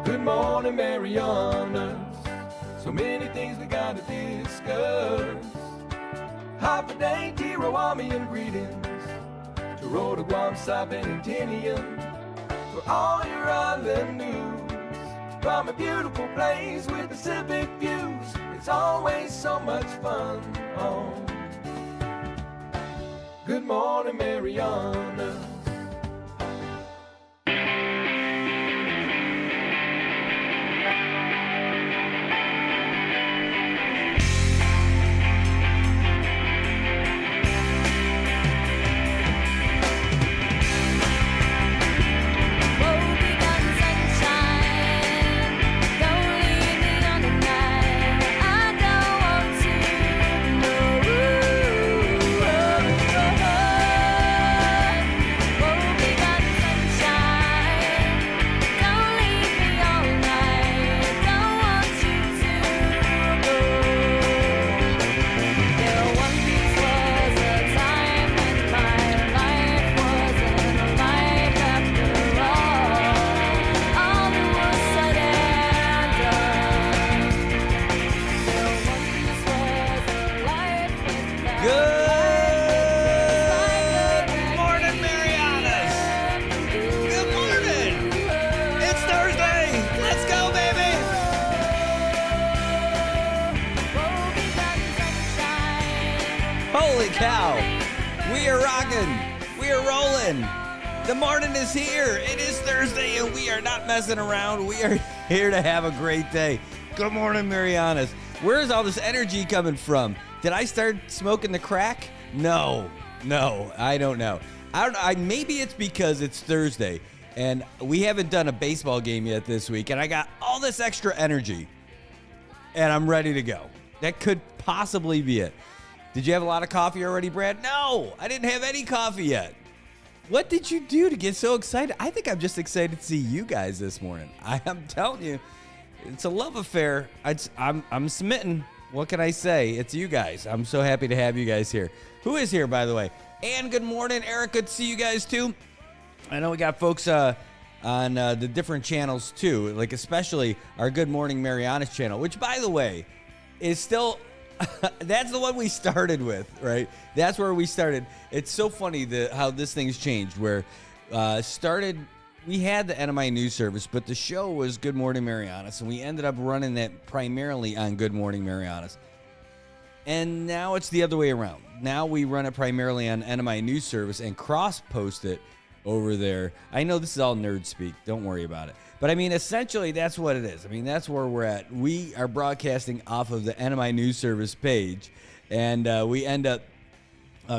Good morning, Marianas. So many things we gotta discuss. Happy day, Tirawamian greetings. To Rhoda, Guam, Saipan, and Tinian. For all your island news. From a beautiful place with Pacific views. It's always so much fun on Good Morning, Marianas. Holy cow. We are rocking. We are rolling. The morning is here. It is Thursday, and we are not messing around. We are here to have a great day. Good morning, Marianas. Where is all this energy coming from? Did I start smoking the crack? No, I don't know. Maybe it's because it's Thursday, and we haven't done a baseball game yet this week, and I got all this extra energy, and I'm ready to go. That could possibly be it. Did you have a lot of coffee already, Brad? No, I didn't have any coffee yet. What did you do to get so excited? I think I'm just excited to see you guys this morning. I am telling you, it's a love affair. I'm smitten. What can I say? It's you guys. I'm so happy to have you guys here. Who is here, by the way? And good morning, Eric. Good to see you guys, too. I know we got folks on the different channels, too, like especially our Good Morning Marianas channel, which, by the way, is still... That's the one we started with, right? That's where we started. It's so funny how this thing's changed, where we had the NMI News Service, but the show was Good Morning Marianas, and we ended up running that primarily on Good Morning Marianas. And now it's the other way around. Now we run it primarily on NMI News Service and cross-post it over there. I know this is all nerd speak. Don't worry about it. But, I mean, essentially, that's what it is. I mean, that's where we're at. We are broadcasting off of the NMI News Service page, and we end up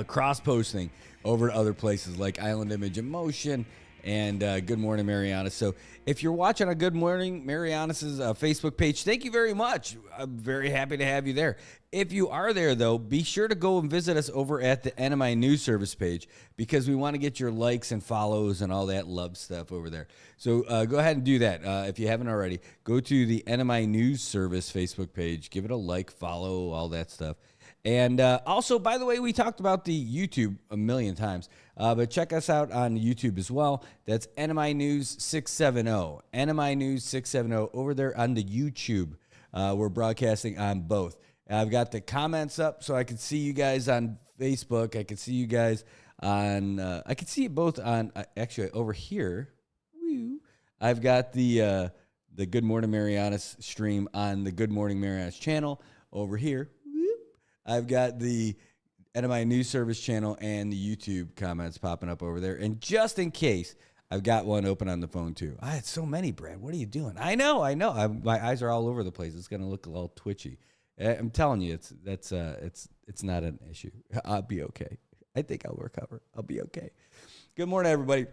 cross-posting over to other places like Island Image and Motion and Good Morning Marianas. So if you're watching on Good Morning Marianas' Facebook page, thank you very much. I'm very happy to have you there. If you are there, though, be sure to go and visit us over at the NMI News Service page because we want to get your likes and follows and all that love stuff over there. So go ahead and do that. If you haven't already, go to the NMI News Service Facebook page. Give it a like, follow, all that stuff. And also, by the way, we talked about the YouTube a million times, but check us out on YouTube as well. That's NMI News 670. NMI News 670 over there on the YouTube. We're broadcasting on both. I've got the comments up so I can see you guys on Facebook. I can see you guys on, I can see it both on, actually over here. Woo, I've got the Good Morning Marianas stream on the Good Morning Marianas channel over here. I've got the NMI News Service channel and the YouTube comments popping up over there. And just in case, I've got one open on the phone too. I had so many, Brad. What are you doing? I know. My eyes are all over the place. It's going to look a little twitchy. I'm telling you, it's not an issue. I'll be okay. I think I'll recover. I'll be okay. Good morning, everybody.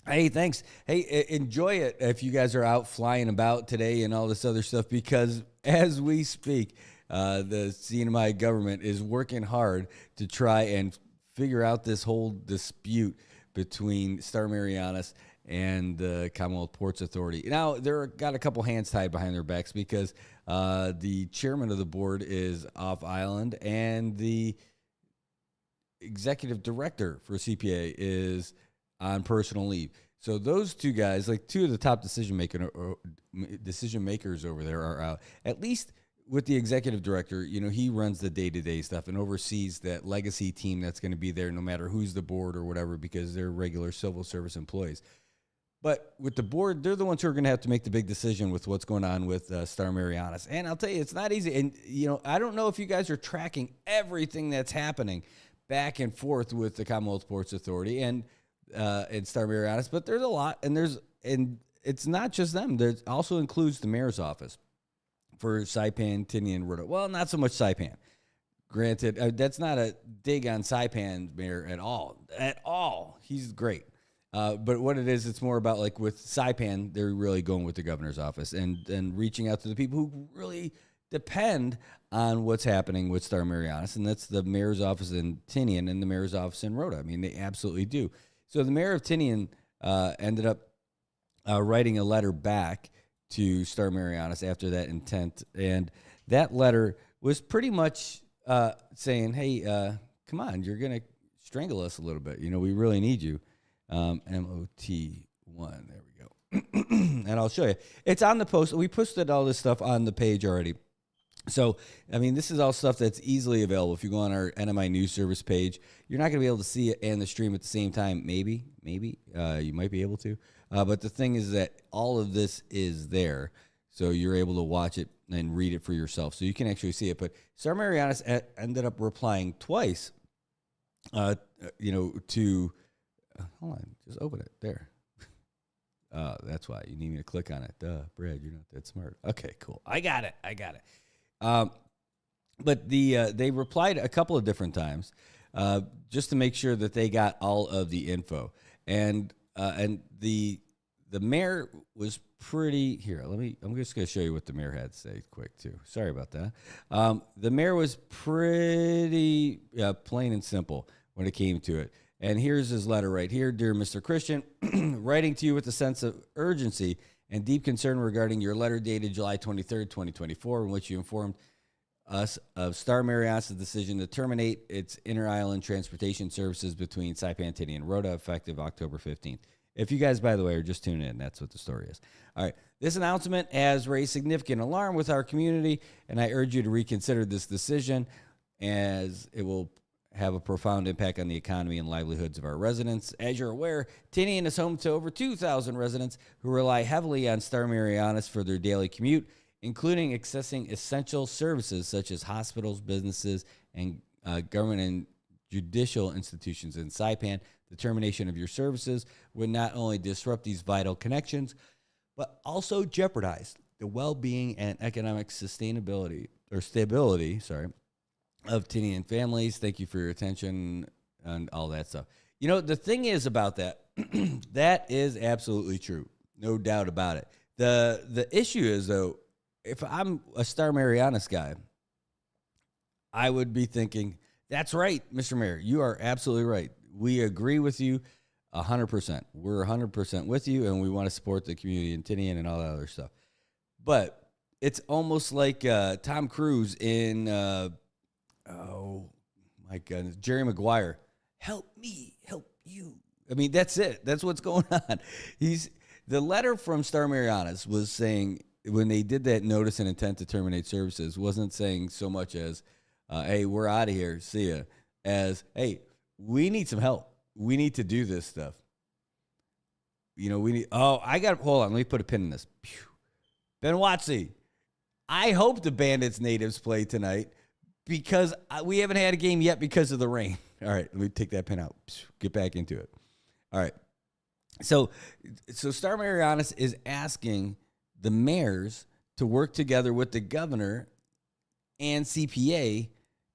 Hey, thanks. Hey, enjoy it if you guys are out flying about today and all this other stuff, because as we speak, the CNMI government is working hard to try and figure out this whole dispute between Star Marianas and the Commonwealth Ports Authority. Now, they're got a couple hands tied behind their backs because the chairman of the board is off island and the executive director for CPA is on personal leave. So those two guys, like two of the top decision makers over there, are out. At least with the executive director, he runs the day-to-day stuff and oversees that legacy team that's going to be there no matter who's the board or whatever, because they're regular civil service employees. But with the board, they're the ones who are going to have to make the big decision with what's going on with Star Marianas. And I'll tell you, it's not easy. And, I don't know if you guys are tracking everything that's happening back and forth with the Commonwealth Sports Authority and Star Marianas, but there's a lot. And it's not just them. There also includes the mayor's office for Saipan, Tinian, Rhoda. Well, not so much Saipan. Granted, that's not a dig on Saipan's mayor at all. At all. He's great. But what it is, it's more about, like with Saipan, they're really going with the governor's office and reaching out to the people who really depend on what's happening with Star Marianas, and that's the mayor's office in Tinian and the mayor's office in Rhoda. I mean, they absolutely do. So the mayor of Tinian ended up writing a letter back to Star Marianas after that intent, and that letter was pretty much saying, hey, come on, you're going to strangle us a little bit. We really need you. MOT1, there we go. And I'll show you. It's on the post. We posted all this stuff on the page already. So, I mean, this is all stuff that's easily available. If you go on our NMI News Service page, you're not going to be able to see it and the stream at the same time. Maybe, you might be able to. But the thing is that all of this is there, so you're able to watch it and read it for yourself. So you can actually see it. But Star Marianas ended up replying twice, to... hold on, just open it. There. That's why you need me to click on it. Duh, Brad, you're not that smart. Okay, cool. I got it. But they replied a couple of different times, just to make sure that they got all of the info. And the mayor was pretty here. I'm just going to show you what the mayor had to say quick too. Sorry about that. The mayor was pretty plain and simple when it came to it. And here's his letter right here. Dear Mr. Christian, writing to you with a sense of urgency and deep concern regarding your letter dated July 23rd, 2024, in which you informed us of Star Marianas' decision to terminate its inter-island transportation services between Saipan, Tinian, and Rhoda effective October 15th. If you guys, by the way, are just tuning in, that's what the story is. All right. This announcement has raised significant alarm with our community, and I urge you to reconsider this decision, as it will have a profound impact on the economy and livelihoods of our residents. As you're aware, Tinian is home to over 2,000 residents who rely heavily on Star Marianas for their daily commute, including accessing essential services such as hospitals, businesses, and government and judicial institutions in Saipan. The termination of your services would not only disrupt these vital connections, but also jeopardize the well-being and economic stability of Tinian families. Thank you for your attention and all that stuff. The thing is about that, that is absolutely true. No doubt about it. The issue is, though, if I'm a Star Marianas guy, I would be thinking, that's right, Mr. Mayor. You are absolutely right. We agree with you 100%. We're 100% with you, and we want to support the community in Tinian and all that other stuff. But it's almost like Tom Cruise in... oh, my goodness. Jerry Maguire. Help me, help you. I mean, that's it. That's what's going on. The letter from Star Marianas was saying, when they did that notice and intent to terminate services, wasn't saying so much as, hey, we're out of here, see ya, as, hey, we need some help. We need to do this stuff. Hold on, let me put a pin in this. Ben Watsy, I hope the Bandits natives play tonight, because we haven't had a game yet because of the rain. All right, let me take that pin out. Get back into it. All right. So Star Marianas is asking the mayors to work together with the governor and CPA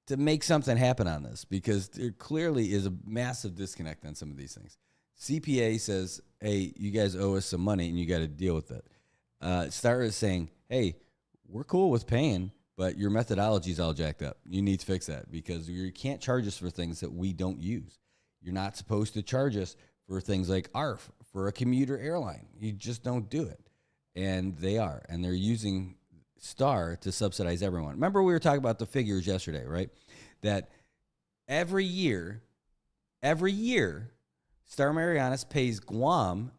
to make something happen on this, because there clearly is a massive disconnect on some of these things. CPA says, hey, you guys owe us some money and you got to deal with it. Star is saying, hey, we're cool with paying, but your methodology is all jacked up. You need to fix that, because you can't charge us for things that we don't use. You're not supposed to charge us for things like ARF for a commuter airline. You just don't do it. And they are. And they're using Star to subsidize everyone. Remember, we were talking about the figures yesterday, right? That every year, Star Marianas pays Guam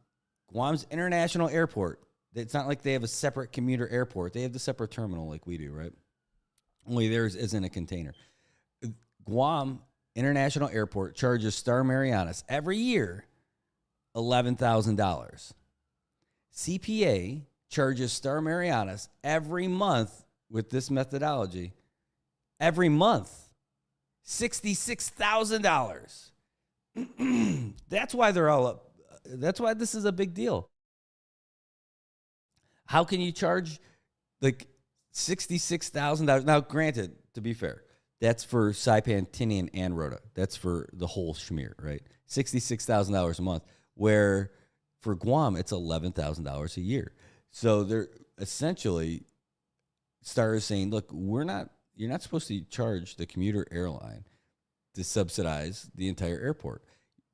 Guam's international airport. It's not like they have a separate commuter airport. They have the separate terminal like we do, right? Only theirs isn't a container. Guam International Airport charges Star Marianas every year $11,000. CPA charges Star Marianas every month with this methodology, every month, $66,000. That's why they're all up. That's why this is a big deal. How can you charge like $66,000? Now, granted, to be fair, that's for Saipan, Tinian, and Rota. That's for the whole schmear, right? $66,000 a month, where for Guam, it's $11,000 a year. So they're essentially, Star is saying, look, you're not supposed to charge the commuter airline to subsidize the entire airport.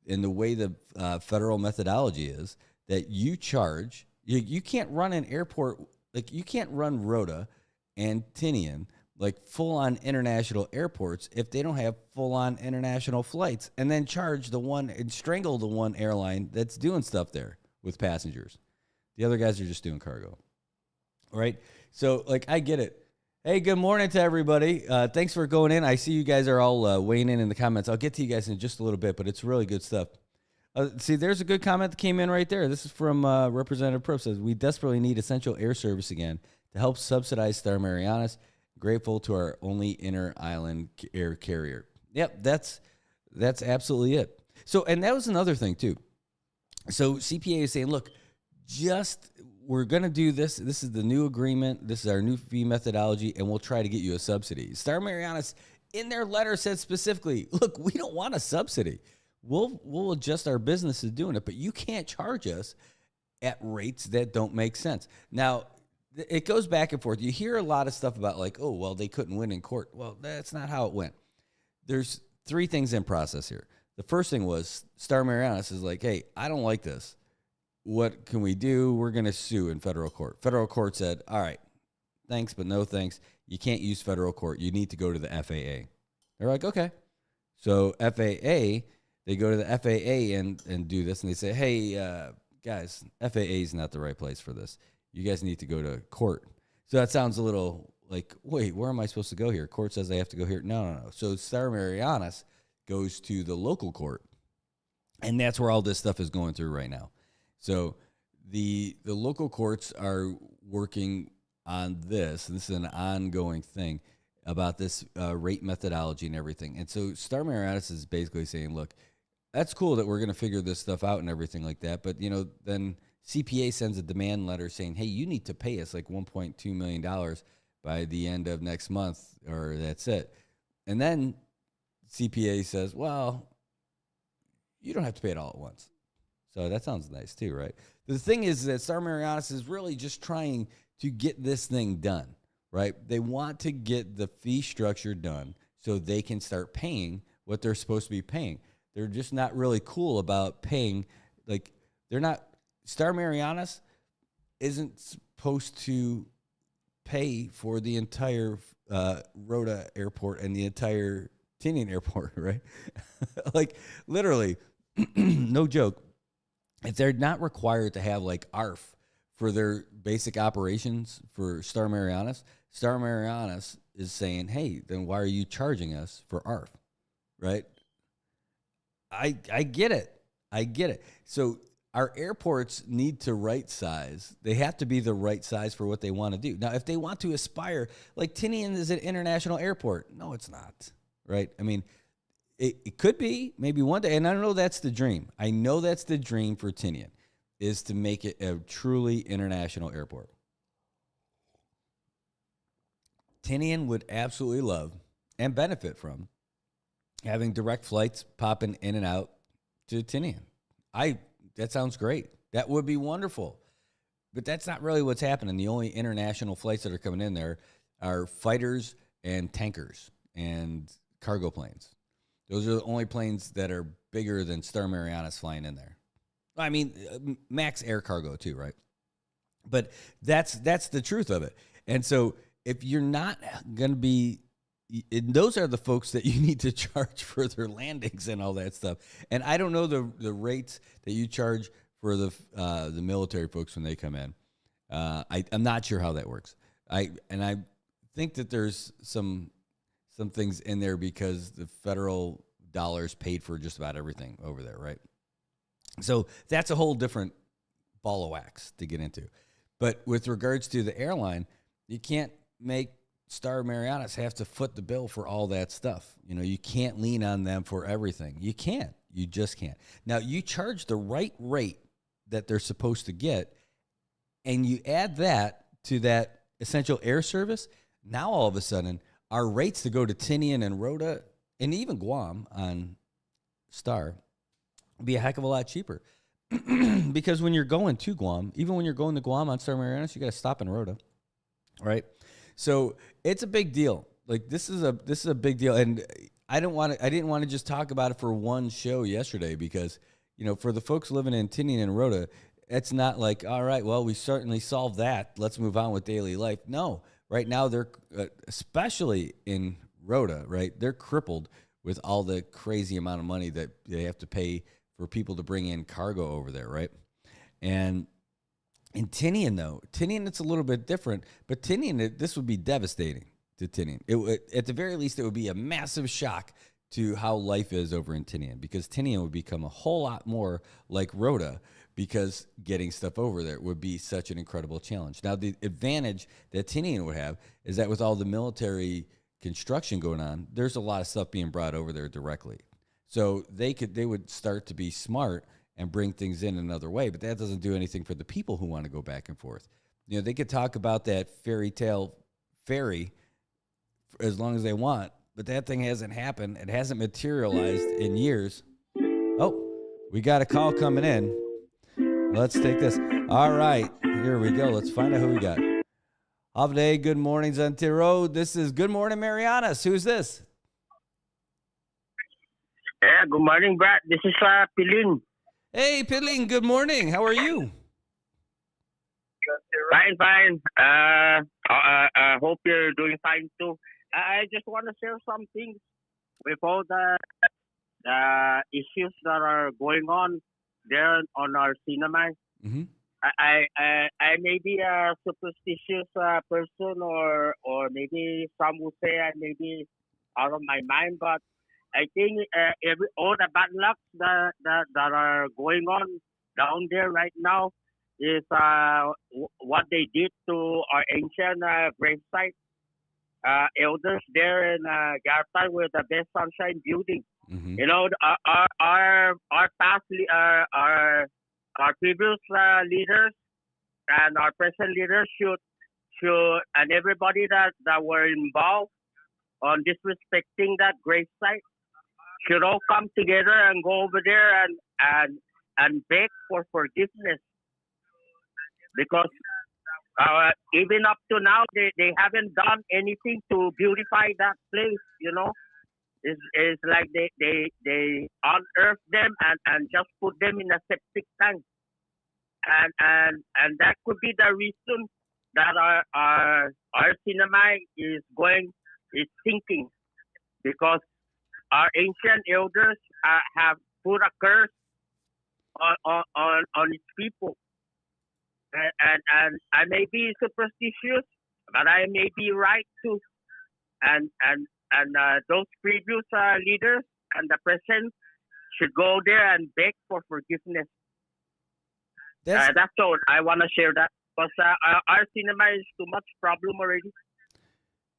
And the way the federal methodology is that you charge, you can't run an airport, like you can't run Rota and Tinian like full-on international airports if they don't have full-on international flights, and then charge the one and strangle the one airline that's doing stuff there with passengers. The other guys are just doing cargo, right? So, like, I get it. Hey, good morning to everybody. Thanks for going in. I see you guys are all weighing in the comments. I'll get to you guys in just a little bit, but it's really good stuff. See, there's a good comment that came in right there. This is from Representative Pro. Says, we desperately need essential air service again to help subsidize Star Marianas. Grateful to our only inter-island air carrier. Yep, that's absolutely it. So, and that was another thing, too. So CPA is saying, look, we're going to do this. This is the new agreement. This is our new fee methodology, and we'll try to get you a subsidy. Star Marianas, in their letter, said specifically, look, we don't want a subsidy. We'll adjust our business to doing it, but you can't charge us at rates that don't make sense. Now, it goes back and forth. You hear a lot of stuff about like, oh, well, they couldn't win in court. Well, that's not how it went. There's three things in process here. The first thing was Star Marianas is like, hey, I don't like this. What can we do? We're going to sue in federal court. Federal court said, all right, thanks, but no thanks. You can't use federal court. You need to go to the FAA. They're like, okay. So FAA, they go to the FAA and do this, and they say, hey, guys, FAA is not the right place for this. You guys need to go to court. So that sounds a little like, wait, where am I supposed to go here? Court says I have to go here. No. So Star Marianas goes to the local court, and that's where all this stuff is going through right now. So the local courts are working on this. This is an ongoing thing about this rate methodology and everything. And so Star Marianas is basically saying, look, that's cool that we're going to figure this stuff out and everything like that. But, then CPA sends a demand letter saying, hey, you need to pay us like $1.2 million by the end of next month, or that's it. And then CPA says, well, you don't have to pay it all at once. So that sounds nice too, right? The thing is that Star Marianas is really just trying to get this thing done, right? They want to get the fee structure done so they can start paying what they're supposed to be paying. They're just not really cool about paying, like, they're not. Star Marianas isn't supposed to pay for the entire Rota airport and the entire Tinian airport, right? Like, literally, no joke. If they're not required to have, like, ARF for their basic operations for Star Marianas is saying, hey, then why are you charging us for ARF, right? I get it. I get it. So our airports need to right size. They have to be the right size for what they want to do. Now, if they want to aspire, like Tinian is an international airport. No, it's not, right? I mean, it could be maybe one day, and I know that's the dream. I know that's the dream for Tinian, is to make it a truly international airport. Tinian would absolutely love and benefit from having direct flights popping in and out to Tinian. That sounds great. That would be wonderful. But that's not really what's happening. The only international flights that are coming in there are fighters and tankers and cargo planes. Those are the only planes that are bigger than Star Marianas flying in there. I mean, max air cargo too, right? But that's the truth of it. And so if you're not going to be, those are the folks that you need to charge for their landings and all that stuff. And I don't know the rates that you charge for the military folks when they come in. I'm not sure how that works. I think that there's some things in there because the federal dollars paid for just about everything over there, right? So that's a whole different ball of wax to get into. But with regards to the airline, you can't make Star Marianas have to foot the bill for all that stuff. You can't lean on them for everything. You can't. You just can't. Now, you charge the right rate that they're supposed to get, and you add that to that essential air service. Now, all of a sudden, our rates to go to Tinian and Rota and even Guam on Star be a heck of a lot cheaper. Because when you're going to Guam, even when you're going to Guam on Star Marianas, you got to stop in Rota, right? So it's a big deal. Like this is a big deal, and I didn't want to just talk about it for one show yesterday because for the folks living in Tinian and Rota, it's not like, all right, well, we certainly solved that. Let's move on with daily life. No, right now they're especially in Rota, right? They're crippled with all the crazy amount of money that they have to pay for people to bring in cargo over there, right? And in Tinian, though, it's a little bit different, but Tinian, this would be devastating to Tinian. At the very least, it would be a massive shock to how life is over in Tinian, because Tinian would become a whole lot more like Rota, because getting stuff over there would be such an incredible challenge. Now, the advantage that Tinian would have is that with all the military construction going on, there's a lot of stuff being brought over there directly. So they would start to be smart and bring things in another way, but that doesn't do anything for the people who want to go back and forth. They could talk about that fairy tale ferry as long as they want, but that thing hasn't happened. It hasn't materialized in years. Oh, we got a call coming in. Let's take this. All right, here we go. Let's find out who we got. Havde, good morning, Zantiro. This is Good Morning Marianas. Who's this? Yeah, good morning, Brad. This is Pilin. Hey, Piling, good morning. How are you? Fine. I hope you're doing fine too. I just want to share some things with all the issues that are going on there on our cinema. Mm-hmm. I may be a superstitious person, or maybe some would say I may be out of my mind, but I think all the bad lucks that are going on down there right now is what they did to our ancient gravesite elders there in Garta with the Best Sunshine Building. Mm-hmm. Our past our previous leaders and our present leaders should and everybody that were involved on disrespecting that gravesite should all come together and go over there and beg for forgiveness, because even up to now they haven't done anything to beautify that place. It's like they unearthed them and just put them in a septic tank, and that could be the reason that our cinema is sinking, because our ancient elders have put a curse on its people, and I may be superstitious, but I may be right too, and those previous leaders and the present should go there and beg for forgiveness. That's all. I want to share that, because our cinema is too much problem already.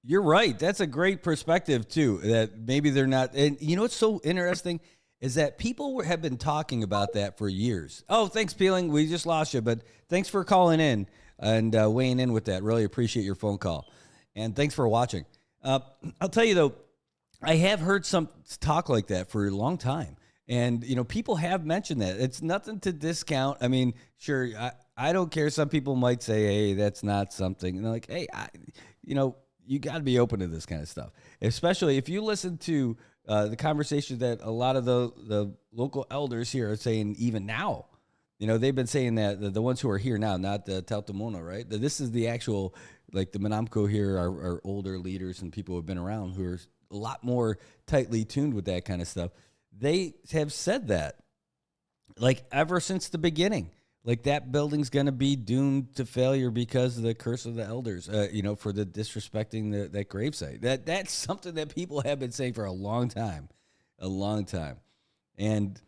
You're right. That's a great perspective too, that maybe they're not. And what's so interesting is that people have been talking about that for years. Oh, thanks, Peeling. We just lost you, but thanks for calling in and weighing in with that. Really appreciate your phone call. And thanks for watching. I'll tell you, though, I have heard some talk like that for a long time. And, people have mentioned that. It's nothing to discount. I mean, sure, I don't care. Some people might say, hey, that's not something. And they're like, hey, you got to be open to this kind of stuff, especially if you listen to the conversations that a lot of the local elders here are saying even now. They've been saying that the ones who are here now, not the Tautamona, right? That this is the actual, like the Manamco here, are older leaders and people who have been around who are a lot more tightly tuned with that kind of stuff. They have said that like ever since the beginning. Like that building's going to be doomed to failure because of the curse of the elders, for the disrespecting that gravesite. That's something that people have been saying for a long time. And,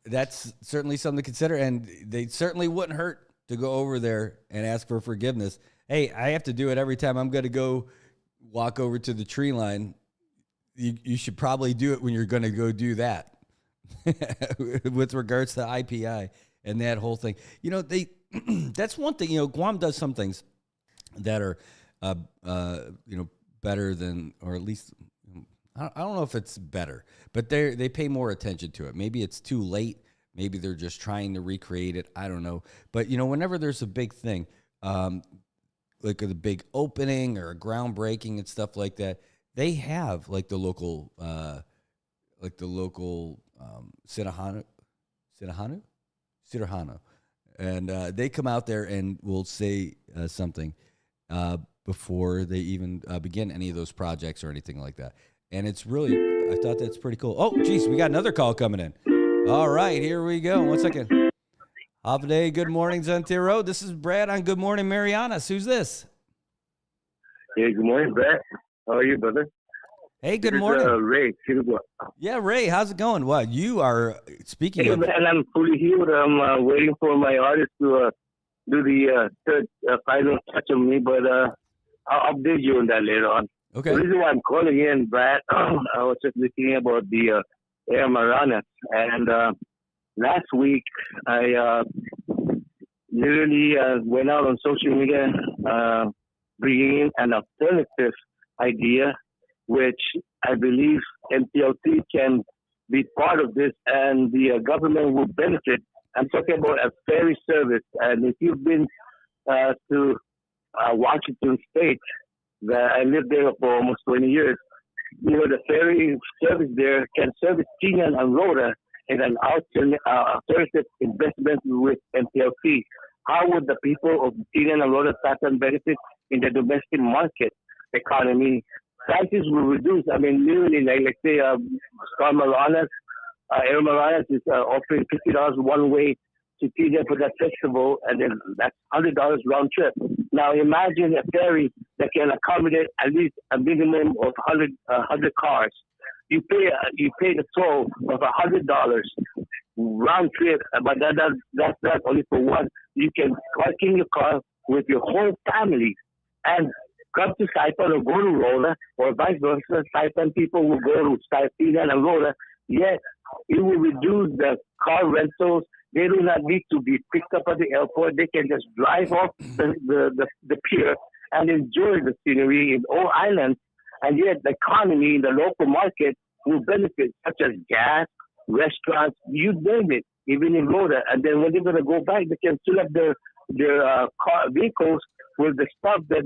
that's certainly something to consider. And they certainly wouldn't hurt to go over there and ask for forgiveness. Hey, I have to do it every time I'm going to go walk over to the tree line. You should probably do it when you're going to go do that with regards to IPI and that whole thing. That's one thing, Guam does some things that are, better than, or at least, I don't know if it's better, but they pay more attention to it. Maybe it's too late. Maybe they're just trying to recreate it. I don't know. But, whenever there's a big thing, like a big opening or a groundbreaking and stuff like that, they have like the local Sirahano, and they come out there and will say something before they even begin any of those projects or anything like that. And it's really, I thought that's pretty cool. Oh, geez, we got another call coming in. All right, here we go. 1 second. Holiday, good morning, Zentia Road. This is Brad on Good Morning Marianas. Who's this? Hey, good morning, Brad. How are you, brother? Hey, good morning. Ray. Yeah, Ray, how's it going? Well, you are speaking Hey, of... man, I'm fully healed. I'm waiting for my artist to do the third final touch on me, but I'll update you on that later on. Okay. The reason why I'm calling in, Brad, I was just listening about the Marianas, and last week I literally went out on social media bringing in an alternative idea, which I believe MPLC can be part of this, and the government will benefit. I'm talking about a ferry service, and if you've been to Washington State, that I lived there for almost 20 years, the ferry service there can service Keenan and Rhoda in an alternative investment with MPLC. How would the people of Keenan and Rhoda Saturn benefit in the domestic market economy? Prices will reduce. I mean, literally, like say, Star Marianas, Air Marianas is offering $50 one way to Keenan for that festival, and then that's $100 round trip. Now, imagine a ferry that can accommodate at least a minimum of 100 cars. You pay the toll of $100 round trip, but that's not only for one. You can park in your car with your whole family and come to Saipan or go to Rhoda, or vice versa. Saipan people will go to Saipan and Rhoda. Yes, it will reduce the car rentals. They do not need to be picked up at the airport. They can just drive off the pier and enjoy the scenery in all islands. And yet the economy in the local market will benefit, such as gas, restaurants, you name it, even in Rhoda. And then when they're going to go back, they can fill up their car vehicles with the stuff that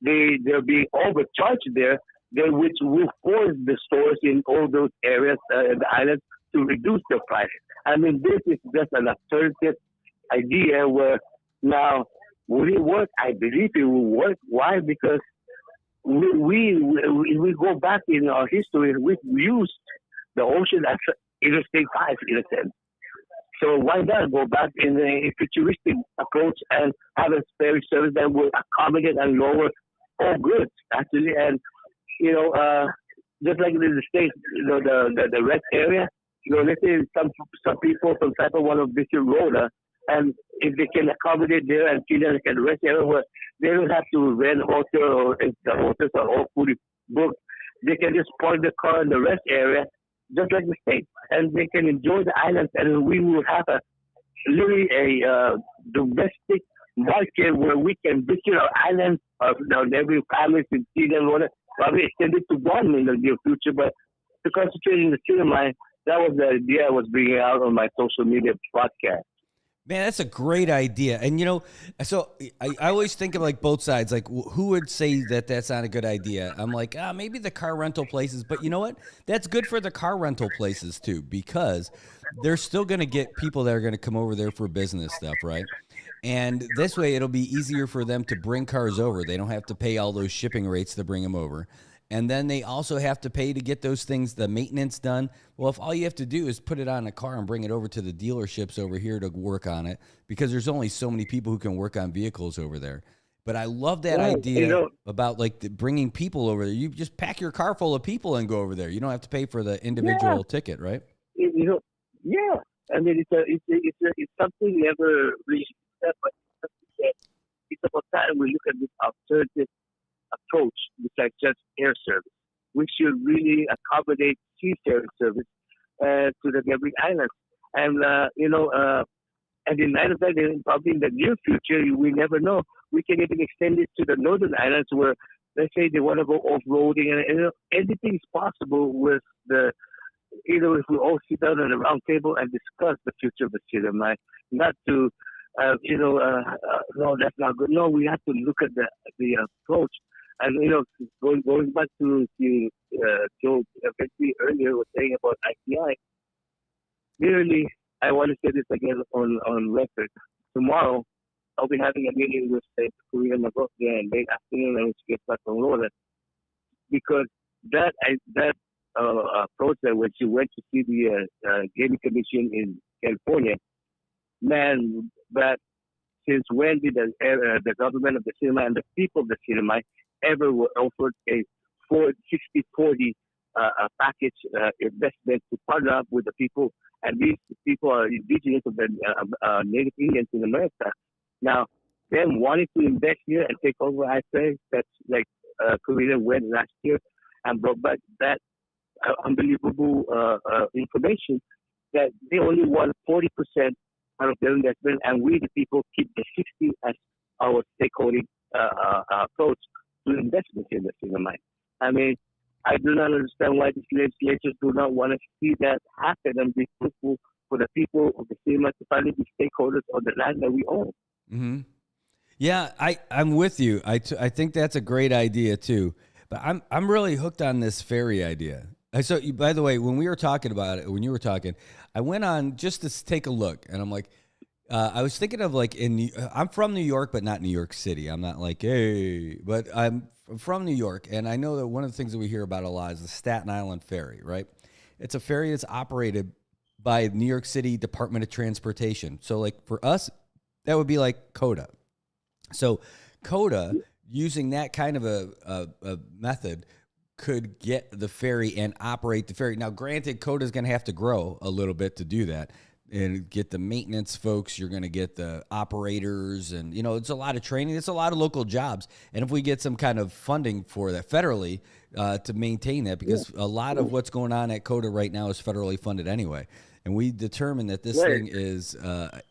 they're being overcharged there, which will force the stores in all those areas, the islands, to reduce their price. I mean, this is just an alternative idea where now, will it work? I believe it will work. Why? Because we go back in our history, we've used the ocean as Interstate 5 in a sense. So why not go back in a futuristic approach and have a ferry service that will accommodate and lower all goods, actually? And, just like in the States, the rest area, let's say some people from Saipan want to visit Rhoda, and if they can accommodate there and feel like a rest area where they don't have to rent a hotel, or if the hotels are all fully booked, they can just park the car in the rest area, just like the States, and they can enjoy the islands, and we will have literally a domestic market where we can visit our islands, every family in Sweden, probably extend it to one in the near future, but to concentrate in the cinema, that was the idea I was bringing out on my social media podcast. Man, that's a great idea. And, so I always think of like both sides, like who would say that that's not a good idea? I'm like, maybe the car rental places, but you know what? That's good for the car rental places too, because they're still going to get people that are going to come over there for business stuff, right? And this way it'll be easier for them to bring cars over. They don't have to pay all those shipping rates to bring them over. And then they also have to pay to get those things, the maintenance done. Well, if all you have to do is put it on a car and bring it over to the dealerships over here to work on it, because there's only so many people who can work on vehicles over there. But I love that idea about like bringing people over there. You just pack your car full of people and go over there. You don't have to pay for the individual ticket, right? Yeah. I mean, it's something never really. But it's about time we look at this alternative approach besides just air service. We should really accommodate sea service to the neighboring islands, and and in light of that, probably in the near future, we never know. We can even extend it to the northern islands where, let's say, they want to go off-roading, and anything is possible with the. If we all sit down at a round table and discuss the future of the cinema, not to, no, that's not good. No, we have to look at the approach. And going back to Joe Bentley earlier was saying about ITI. Clearly, I want to say this again on record. Tomorrow, I'll be having a meeting with the Korean Magog there in late afternoon, and we get back on roller because that approach that when she went to see the gaming commission in California, man, but since when did the government of the cinema and the people of the cinema ever were offered a 60-40 package investment to partner up with the people? And these people are indigenous of the Native Indians in America. Now, them wanting to invest here and take over, I say, that's like Korea went last year and brought back that unbelievable information that they only want 40% out of their investment, and we, the people, keep the 60 as our stakeholding approach to investment in the cinema. I mean, I do not understand why these legislatures do not want to see that happen and be fruitful for the people of the cinema to finally be stakeholders of the land that we own. Mm-hmm. Yeah, I'm with you. I think that's a great idea too. But I'm really hooked on this ferry idea. So, by the way, when we were talking about it, when you were talking, I went on just to take a look, and I'm like, I was thinking of like I'm from New York, but not New York City. I'm not like, hey, but I'm from New York, and I know that one of the things that we hear about a lot is the Staten Island Ferry, right? It's a ferry that's operated by New York City Department of Transportation. So, like for us, that would be like CODA. So, CODA, using that kind of a method, could get the ferry and operate the ferry. Now, granted, CODA is going to have to grow a little bit to do that and get the maintenance folks. You're going to get the operators, and it's a lot of training. It's a lot of local jobs. And if we get some kind of funding for that federally to maintain that, because a lot of what's going on at CODA right now is federally funded anyway. And we determine that this thing is an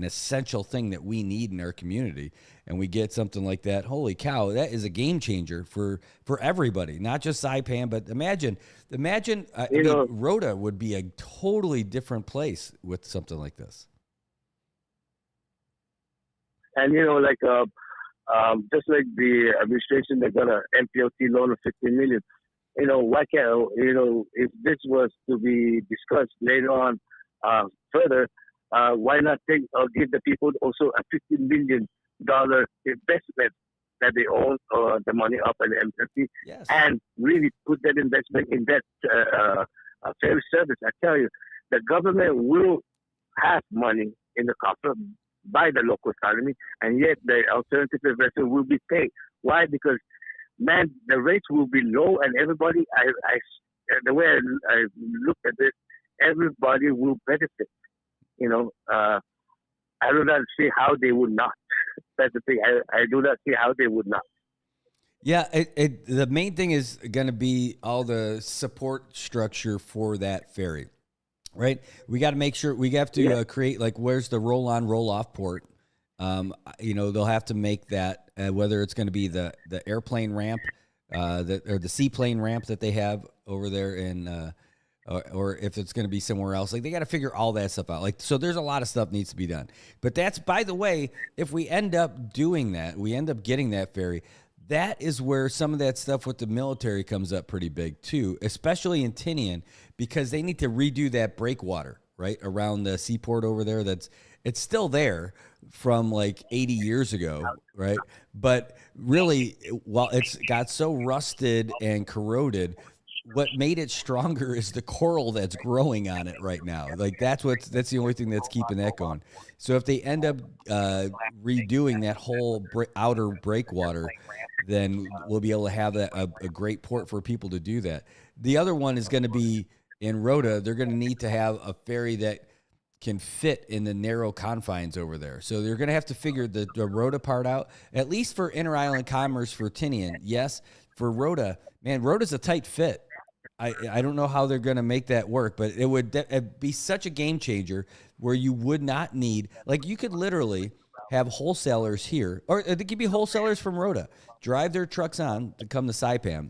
essential thing that we need in our community, and we get something like that. Holy cow, that is a game changer for everybody, not just Saipan, but imagine, Rhoda would be a totally different place with something like this. And just like the administration that got an MPLT loan of $15 million. Why can't, if this was to be discussed later on further, why not give the people also a $15 million investment that they own, the money up at the MPLT, and really put that investment in that ferry service? I tell you, the government will have money in the coffer by the local economy, and yet the alternative investment will be paid. Why? Because man, the rates will be low, and everybody, the way I look at this, everybody will benefit. I do not see how they would not. That's the thing. I do not see how they would not. Yeah, the main thing is going to be all the support structure for that ferry, right? We got to make sure we have to create, like, where's the roll-on, roll-off port? They'll have to make that, whether it's going to be the airplane ramp or the seaplane ramp that they have over there in, or if it's going to be somewhere else. Like, they got to figure all that stuff out. Like, so there's a lot of stuff needs to be done. But that's, by the way, if we end up doing that, we end up getting that ferry, that is where some of that stuff with the military comes up pretty big too, especially in Tinian, because they need to redo that breakwater right around the seaport over there. It's still there from like 80 years ago, right? But really, while it's got so rusted and corroded, what made it stronger is the coral that's growing on it right now. Like that's the only thing that's keeping that going. So if they end up redoing that whole outer breakwater, then we'll be able to have a great port for people to do that. The other one is going to be in Rota. They're going to need to have a ferry that can fit in the narrow confines over there. So they're going to have to figure the Rota part out, at least for inter-island commerce for Tinian. Yes, for Rota, man, Rota's a tight fit. I don't know how they're going to make that work, but it would be such a game changer where you would not need, like you could literally have wholesalers here, or they could be wholesalers from Rota, drive their trucks on to come to Saipan,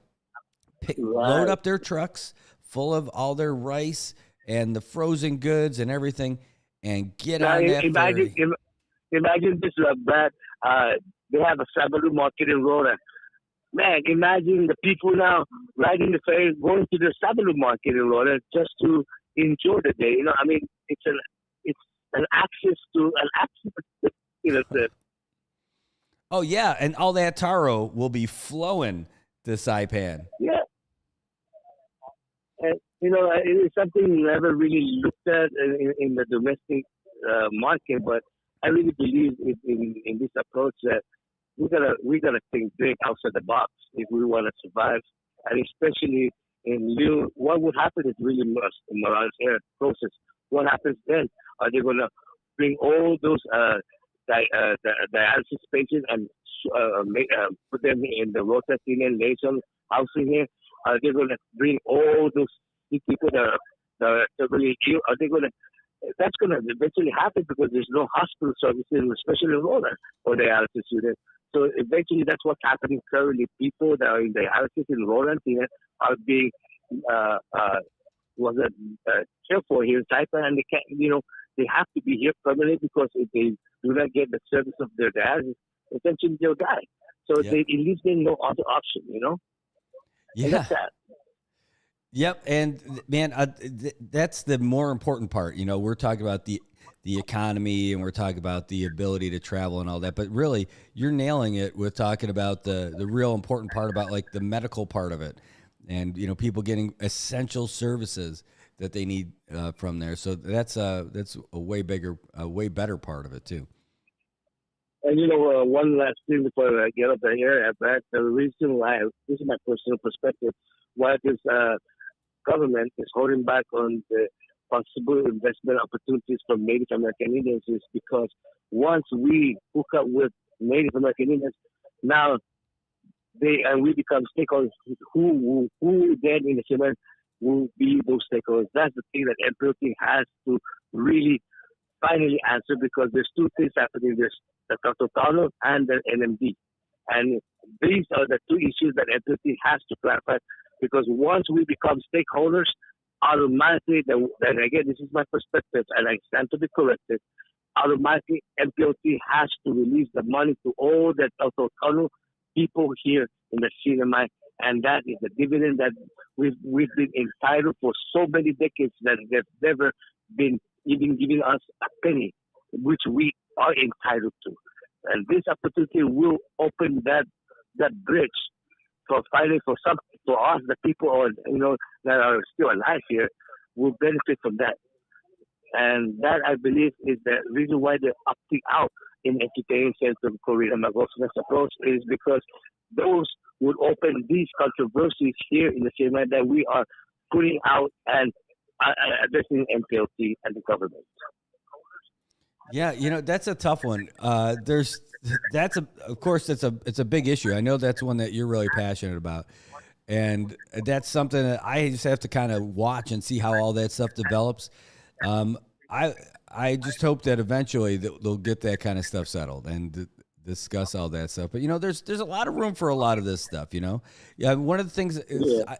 load up their trucks full of all their rice and the frozen goods and everything, and get on that ferry. Imagine this, Brad. They have a Sabalu market in Rota. Man, imagine the people now riding the ferry, going to the Sabalu market in Rota just to enjoy the day. You know, I mean, it's an access to an access. You know, oh yeah, and all that taro will be flowing to Saipan. Yeah. And, you know, it is something we never really looked at in the domestic market, but I really believe in this approach that we gotta think big outside the box if we want to survive, and especially in what would happen is really Marianas Air process. What happens then? Are they gonna bring all those dialysis patients and put them in the Rota Tinian Nation housing here? Are they gonna bring all those people that are really ill? Are they gonna? That's gonna eventually happen because there's no hospital services, especially in Rota, for dialysis units. So eventually, that's what's happening currently. People that are in dialysis in Rota and Tinian are being cared for here in Saipan, and they can't, you know, they have to be here permanently because if they do not get the service of their dialysis, eventually they'll die. So they at least they no other option, you know. Yeah. And that's that. Yep, and man, that's the more important part. You know, we're talking about the economy and we're talking about the ability to travel and all that, but really, you're nailing it with talking about the real important part about like the medical part of it, and you know, people getting essential services that they need from there. So that's a way better part of it too. And you know, one last thing before I get up here, the reason why, this is my personal perspective, why this government is holding back on the possible investment opportunities for Native American Indians is because once we hook up with Native American Indians, now we become stakeholders. Who then in the same will be those stakeholders? That's the thing that MPLT has to really finally answer, because there's two things happening. There's the Tautolo and the NMD. And these are the two issues that MPLT has to clarify, because once we become stakeholders, automatically, then again, this is my perspective, and I stand to be corrected, automatically MPLT has to release the money to all the Tautolo people here in the CNMI, and that is the dividend that we've been entitled for so many decades that they've never been even giving us a penny, which we are entitled to. And this opportunity will open that bridge for finally for us, the people that are still alive here, will benefit from that. And that, I believe, is the reason why they're opting out in entertaining Senator Corina Magosuna's approach, is because those would open these controversies here in the same way that we are putting out and addressing MPLT and the government. Yeah, you know, that's a tough one. Of course, it's a big issue. I know that's one that you're really passionate about, and that's something that I just have to kind of watch and see how all that stuff develops. I just hope that eventually they'll get that kind of stuff settled and discuss all that stuff. But you know, there's a lot of room for a lot of this stuff. You know, one of the things,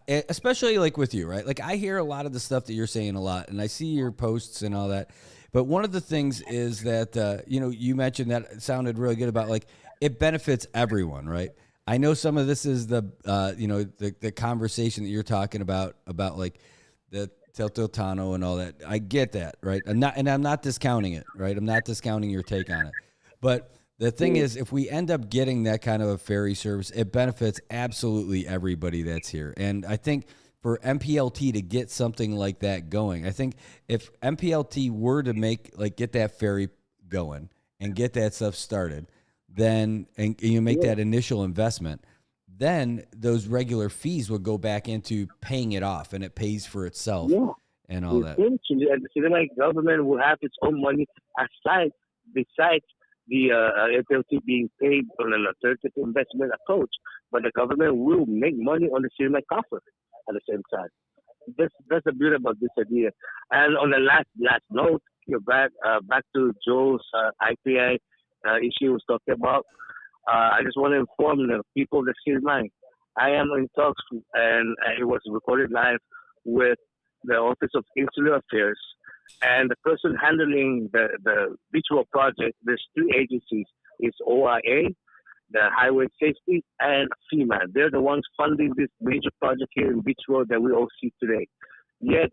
especially like with you, right? Like I hear a lot of the stuff that you're saying a lot, and I see your posts and all that. But one of the things is that, you mentioned that it sounded really good about like it benefits everyone, right? I know some of this is the conversation that you're talking about like the Teotihuacano and all that. I get that, right? I'm not discounting it, right? I'm not discounting your take on it. But the thing is, if we end up getting that kind of a ferry service, it benefits absolutely everybody that's here. And I think for MPLT to get something like that going, I think if MPLT were to get that ferry going and get that stuff started, then and you make that initial investment, then those regular fees would go back into paying it off, and it pays for itself and all that. Eventually, and the Sudanese government will have its own money aside, besides the FLT being paid on an alternative investment approach. But the government will make money on the Sudanese coffer at the same time. That's the beauty about this idea. And on the last note, you're back to Joe's IPI issue was talking about. I just want to inform the people of the City Line. I am in talks, and it was recorded live with the Office of Insular Affairs, and the person handling the Beach Road project. There's three agencies: it's OIA, the Highway Safety, and FEMA. They're the ones funding this major project here in Beach Road that we all see today. Yet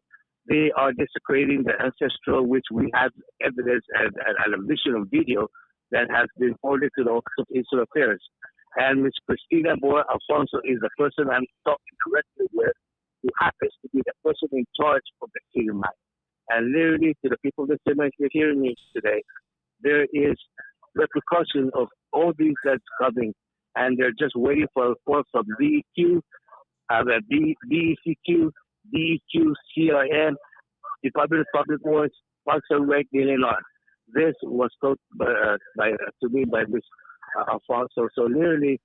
they are desecrating the ancestral, which we have evidence and a vision of video that has been forwarded to the Office of Insular Affairs. And Ms. Christina Boer Alfonso is the person I'm talking directly with, who happens to be the person in charge of the City Mine. And literally, to the people that are hearing me today, there is repercussion of all these that's coming, and they're just waiting for a report from DEQ, DECQ, DEQ, CRM, Department of Public Works, Parks and Rec, Illinois. This was told to me by Ms. Alfonso. So literally,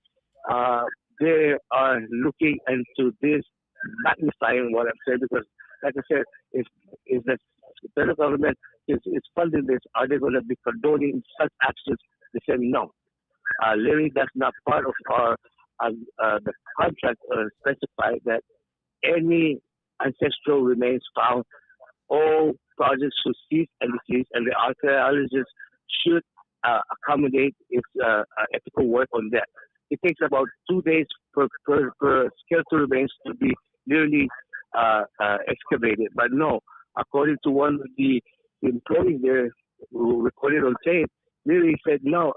they are looking into this, magnifying what I'm saying, because, like I said, if the federal government is funding this, are they going to be condoning such actions? They say no. Literally, that's not part of our the contract specified that any ancestral remains found, all projects should cease and desist, and the archaeologists should accommodate its ethical work on that. It takes about 2 days per skeletal remains to be literally excavated. But no, according to one of the employees there who recorded on tape, literally said no.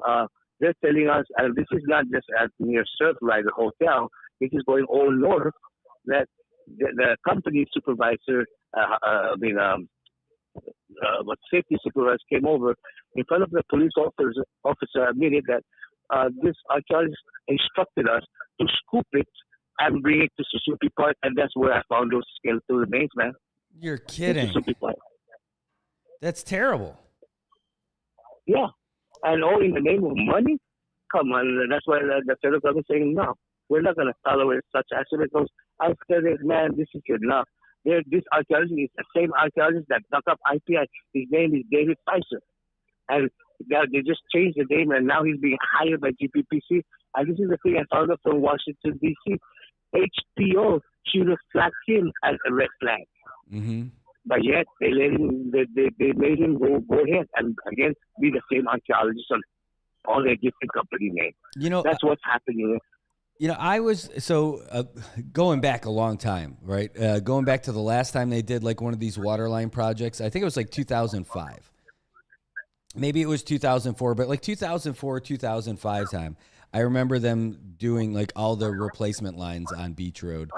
They're telling us, and this is not just at near Surfrider Hotel, this is going all north, that the company supervisor, safety supervisor came over in front of the police officer admitted that this archaeologist instructed us to scoop it and bring it to Suzuki Park, and that's where I found those skeletal remains, man. You're kidding. Suzuki Park. That's terrible. Yeah. And all in the name of money? Come on. That's why the federal government is saying, no, we're not going to tolerate such action. Because I said, man, this is enough. This archaeologist is the same archaeologist that dug up IPI. His name is David Pfizer. And they just changed the name, and now he's being hired by GPPC. And this is the thing I found out from Washington, D.C. HPO should have flagged him as a red flag. Mm-hmm. But yet, they made him go ahead and, again, be the same archaeologist on a different company name. That's what's happening. I was going back a long time, right? Going back to the last time they did like one of these waterline projects. I think it was like 2005. Maybe it was 2004, but like 2004, 2005 time. I remember them doing like all the replacement lines on Beach Road.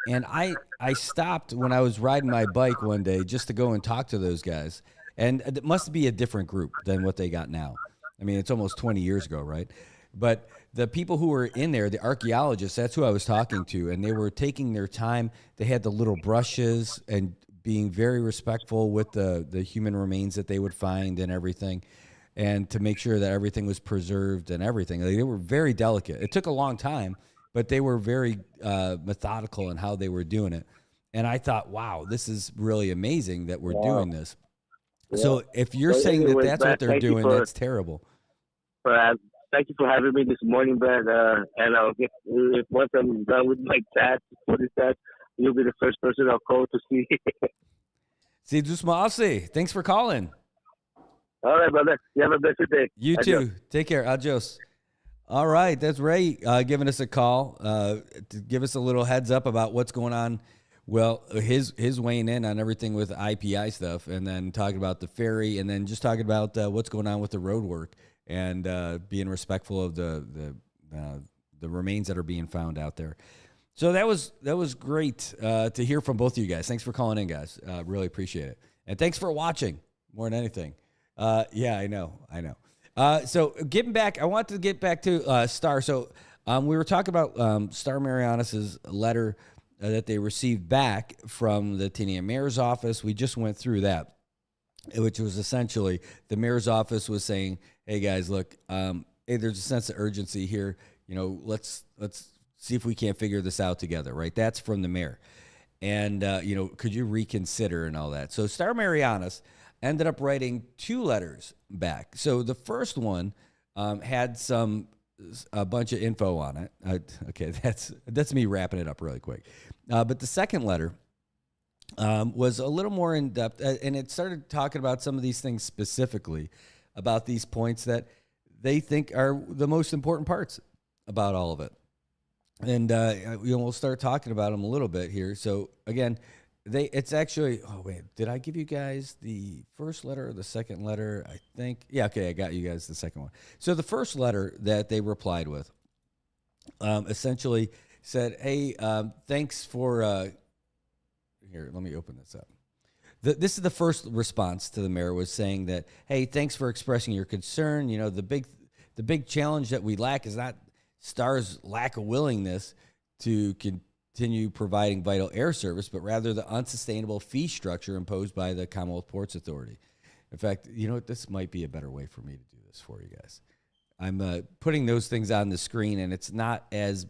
And I stopped when I was riding my bike one day just to go and talk to those guys. And it must be a different group than what they got now. I mean, it's almost 20 years ago, right? But the people who were in there, the archaeologists, that's who I was talking to. And they were taking their time. They had the little brushes and being very respectful with the human remains that they would find and everything. And to make sure that everything was preserved and everything. They were very delicate. It took a long time, but they were very methodical in how they were doing it. And I thought, wow, this is really amazing that we're doing this. Yeah. So if you're saying that that's what they're doing, that's terrible. Thank you for having me this morning, Brad. And I'll get, once I'm done with my task, you'll be the first person I'll call to see. See, Dusmaasi. Thanks for calling. All right, brother. You have a blessed day. You too. Take care. Adios. All right. That's Ray giving us a call to give us a little heads up about what's going on Well, his weighing in on everything with IPI stuff, and then talking about the ferry, and then just talking about what's going on with the road work, and being respectful of the remains that are being found out there. So that was great to hear from both of you guys. Thanks for calling in, guys. Really appreciate it, and thanks for watching more than anything. Yeah, I know. So getting back, I want to get back to Star. So we were talking about Star Marianas' letter that they received back from the Tinian mayor's office. We just went through that, which was essentially the mayor's office was saying, "Hey guys, look, hey, there's a sense of urgency here. Let's see if we can't figure this out together." Right? That's from the mayor, and could you reconsider and all that? So Star Marianas ended up writing 2 letters back. So the first one had a bunch of info on it. Okay, that's me wrapping it up really quick. But the second letter was a little more in depth, and it started talking about some of these things specifically, about these points that they think are the most important parts about all of it. And we'll start talking about them a little bit here. So again, it's actually, oh wait, did I give you guys the first letter or the second letter? I think, yeah, okay, I got you guys the second one. So the first letter that they replied with essentially said, hey, thanks for, here, let me open this up. This is the first response to the mayor, was saying that, hey, thanks for expressing your concern. The big challenge that we lack is not Star's lack of willingness to continue providing vital air service, but rather the unsustainable fee structure imposed by the Commonwealth Ports Authority. In fact, this might be a better way for me to do this for you guys. I'm putting those things on the screen, and it's not as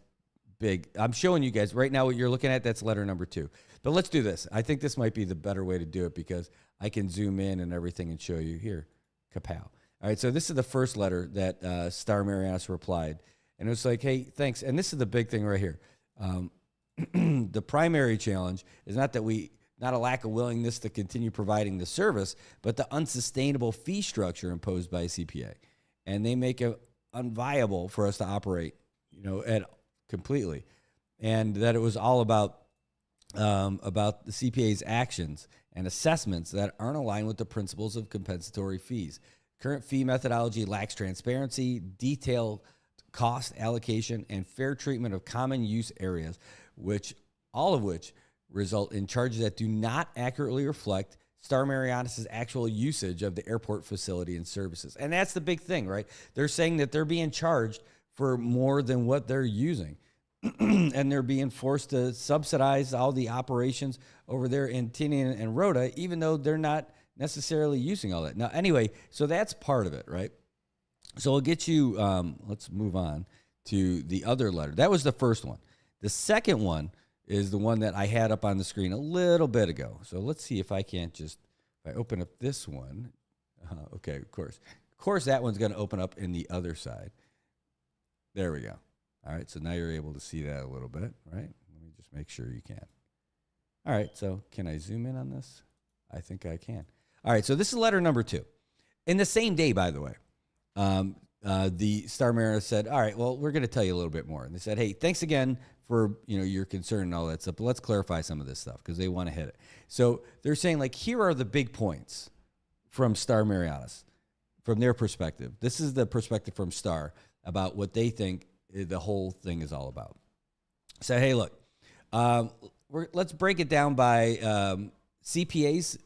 big. I'm showing you guys right now what you're looking at. That's letter number 2. But let's do this. I think this might be the better way to do it, because I can zoom in and everything and show you here. Kapow. All right, so this is the first letter that Star Marianas replied. And it was like, hey, thanks. And this is the big thing right here. The primary challenge is not a lack of willingness to continue providing the service, but the unsustainable fee structure imposed by CPA. And they make it unviable for us to operate, completely. And that it was all about the CPA's actions and assessments that aren't aligned with the principles of compensatory fees. Current fee methodology lacks transparency, detailed cost allocation, and fair treatment of common use areas, all of which result in charges that do not accurately reflect Star Marianas' actual usage of the airport facility and services. And that's the big thing, right? They're saying that they're being charged for more than what they're using. And they're being forced to subsidize all the operations over there in Tinian and Rhoda, even though they're not necessarily using all that. Now, anyway, so that's part of it, right? So I'll get you, let's move on to the other letter. That was the first one. The second one is the one that I had up on the screen a little bit ago. So let's see if I can't if I open up this one. Okay, of course. Of course, that one's going to open up in the other side. There we go. All right, so now you're able to see that a little bit, right? Let me just make sure you can. All right, so can I zoom in on this? I think I can. All right, so this is letter number 2. In the same day, by the way, the Star Marianas said, all right, well, we're going to tell you a little bit more. And they said, hey, thanks again for your concern and all that stuff, but let's clarify some of this stuff, because they want to hit it. So they're saying, like, here are the big points from Star Marianas, from their perspective. This is the perspective from Star about what they think the whole thing is all about. So, hey, look, let's break it down by CPAs.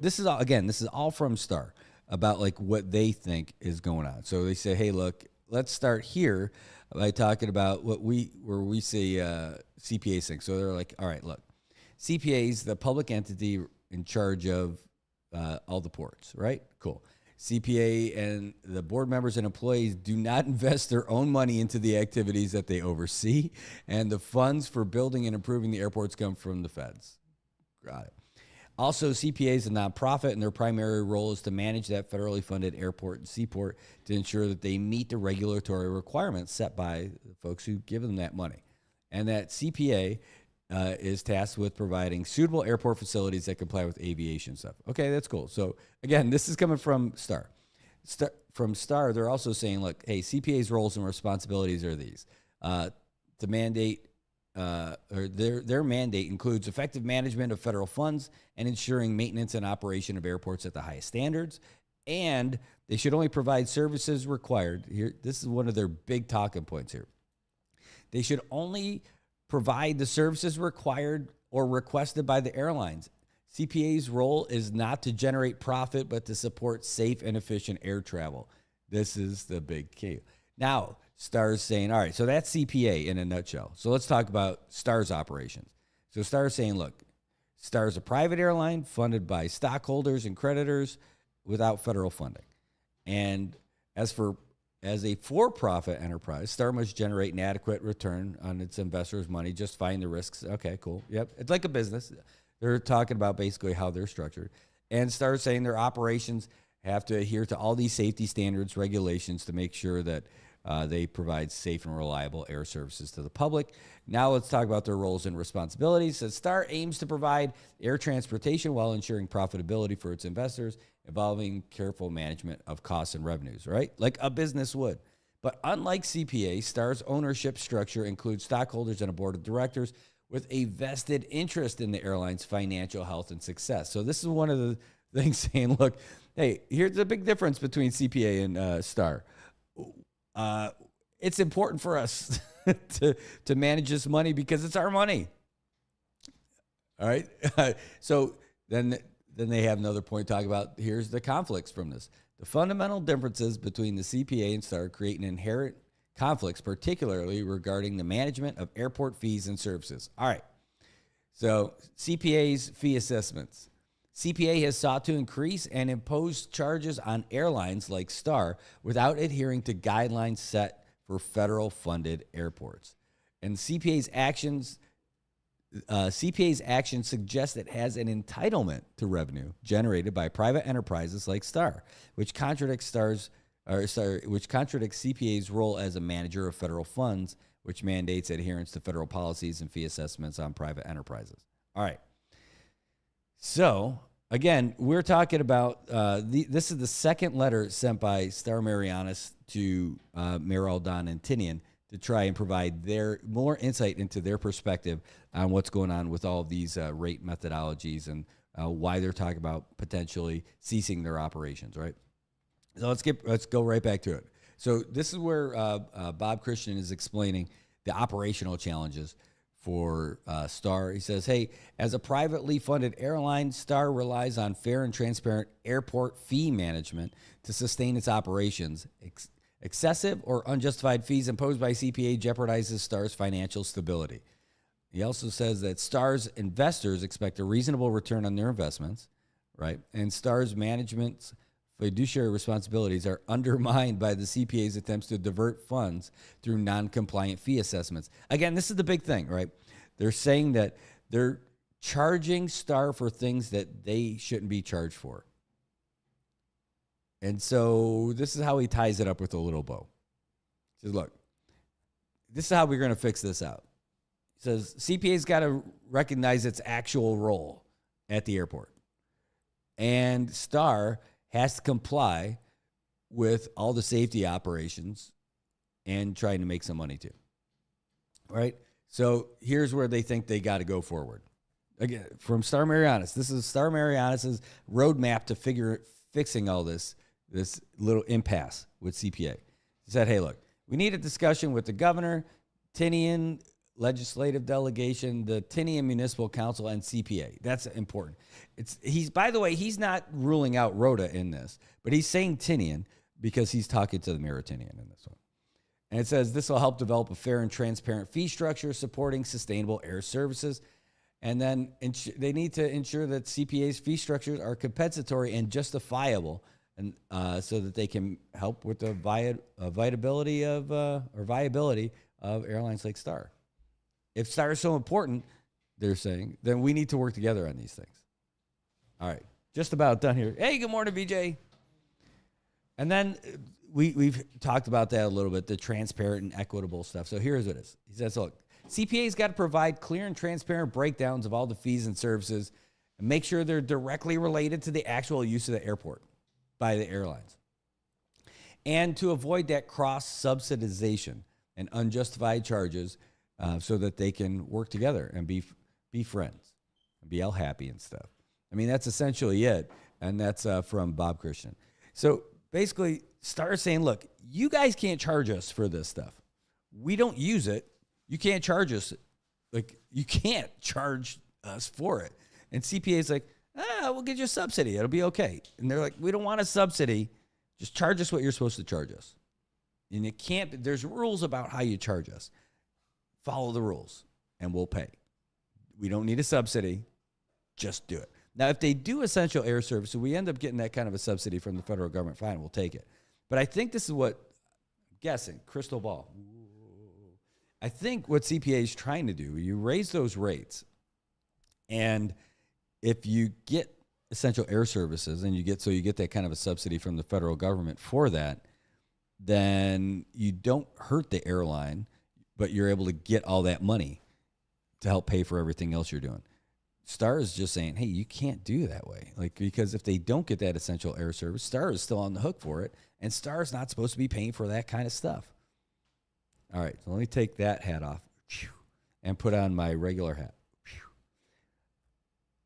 This is all, again, this is all from Star about like what they think is going on. So they say, hey, look, let's start here by talking about where we say CPAs think. So they're like, all right, look, CPAs, the public entity in charge of all the ports, right? Cool. CPA and the board members and employees do not invest their own money into the activities that they oversee, and the funds for building and improving the airports come from the feds. Got it. Also, CPA is a nonprofit, and their primary role is to manage that federally funded airport and seaport to ensure that they meet the regulatory requirements set by the folks who give them that money. And that CPA is tasked with providing suitable airport facilities that comply with aviation stuff. Okay, that's cool. So, again, this is coming from Star. From Star, they're also saying, look, hey, CPA's roles and responsibilities are these. To mandate or their mandate includes effective management of federal funds and ensuring maintenance and operation of airports at the highest standards. And they should only provide services required. Here, this is one of their big talking points here. They should only provide the services required or requested by the airlines. CPA's role is not to generate profit, but to support safe and efficient air travel. This is the big key. Now, Star's saying, all right, so that's CPA in a nutshell. So let's talk about Star's operations. So Star's saying, look, Star's a private airline funded by stockholders and creditors without federal funding. And as a for-profit enterprise, Star must generate an adequate return on its investors' money, justifying the risks. Okay, cool. Yep, it's like a business. They're talking about basically how they're structured. And Star's saying their operations have to adhere to all these safety standards, regulations to make sure that they provide safe and reliable air services to the public. Now let's talk about their roles and responsibilities. So Star aims to provide air transportation while ensuring profitability for its investors, involving careful management of costs and revenues, right? Like a business would. But unlike CPA, Star's ownership structure includes stockholders and a board of directors with a vested interest in the airline's financial health and success. So this is one of the things saying, look, hey, here's the big difference between CPA and Star. It's important for us to manage this money because it's our money. All right. So then they have another point talking about, here's the conflicts from this. The fundamental differences between the CPA and Star create an inherent conflicts, particularly regarding the management of airport fees and services. All right. So CPA's fee assessments. CPA has sought to increase and impose charges on airlines like Star without adhering to guidelines set for federal funded airports. And CPA's actions suggest it has an entitlement to revenue generated by private enterprises like Star, which contradicts CPA's role as a manager of federal funds, which mandates adherence to federal policies and fee assessments on private enterprises. All right. So, again, we're talking about this is the second letter sent by Star Marianas to Mayor Aldon and Tinian to try and provide their more insight into their perspective on what's going on with all of these rate methodologies and why they're talking about potentially ceasing their operations, right? So let's go right back to it. So this is where Bob Christian is explaining the operational challenges for Star. He says, hey, as a privately funded airline, Star relies on fair and transparent airport fee management to sustain its operations. Excessive or unjustified fees imposed by CPA jeopardizes Star's financial stability. He also says that Star's investors expect a reasonable return on their investments, right? And Star's management's fiduciary responsibilities are undermined by the CPA's attempts to divert funds through non-compliant fee assessments. Again, this is the big thing, right? They're saying that they're charging Star for things that they shouldn't be charged for. And so this is how he ties it up with a little bow. He says, look, this is how we're going to fix this out. He says, CPA's got to recognize its actual role at the airport. And Star has to comply with all the safety operations and trying to make some money too. All right? So here's where they think they got to go forward. Again, from Star Marianas. This is Star Marianas' roadmap to fixing all this little impasse with CPA. He said, hey, look, we need a discussion with the governor, Tinian legislative delegation, the Tinian Municipal Council, and CPA. That's important. By the way, he's not ruling out Rhoda in this, but he's saying Tinian because he's talking to the mayor of Tinian in this one. And it says this will help develop a fair and transparent fee structure supporting sustainable air services. And then they need to ensure that CPA's fee structures are compensatory and justifiable, and so that they can help with the viability of airlines like Star. If Star is so important, they're saying, then we need to work together on these things. All right, just about done here. Hey, good morning, BJ. And then we've talked about that a little bit, the transparent and equitable stuff. So here's what it is. He says, look, CPA's got to provide clear and transparent breakdowns of all the fees and services and make sure they're directly related to the actual use of the airport by the airlines. And to avoid that cross-subsidization and unjustified charges, so that they can work together and be friends and be all happy and stuff. I mean, that's essentially it. And that's from Bob Christian. So basically, start saying, look, you guys can't charge us for this stuff. We don't use it. You can't charge us. Like, you can't charge us for it. And CPA is like, we'll get you a subsidy. It'll be okay. And they're like, we don't want a subsidy. Just charge us what you're supposed to charge us. And it can't, there's rules about how you charge us. Follow the rules and we'll pay. We don't need a subsidy. Just do it. Now, if they do essential air service, we end up getting that kind of a subsidy from the federal government, fine, we'll take it. But I think this is what, I'm guessing, crystal ball. I think what CPA is trying to do, you raise those rates, and if you get essential air services and you get that kind of a subsidy from the federal government for that, then you don't hurt the airline, but you're able to get all that money to help pay for everything else you're doing. Star is just saying, hey, you can't do that way. Like, because if they don't get that essential air service, Star is still on the hook for it, and Star is not supposed to be paying for that kind of stuff. All right, so let me take that hat off and put on my regular hat.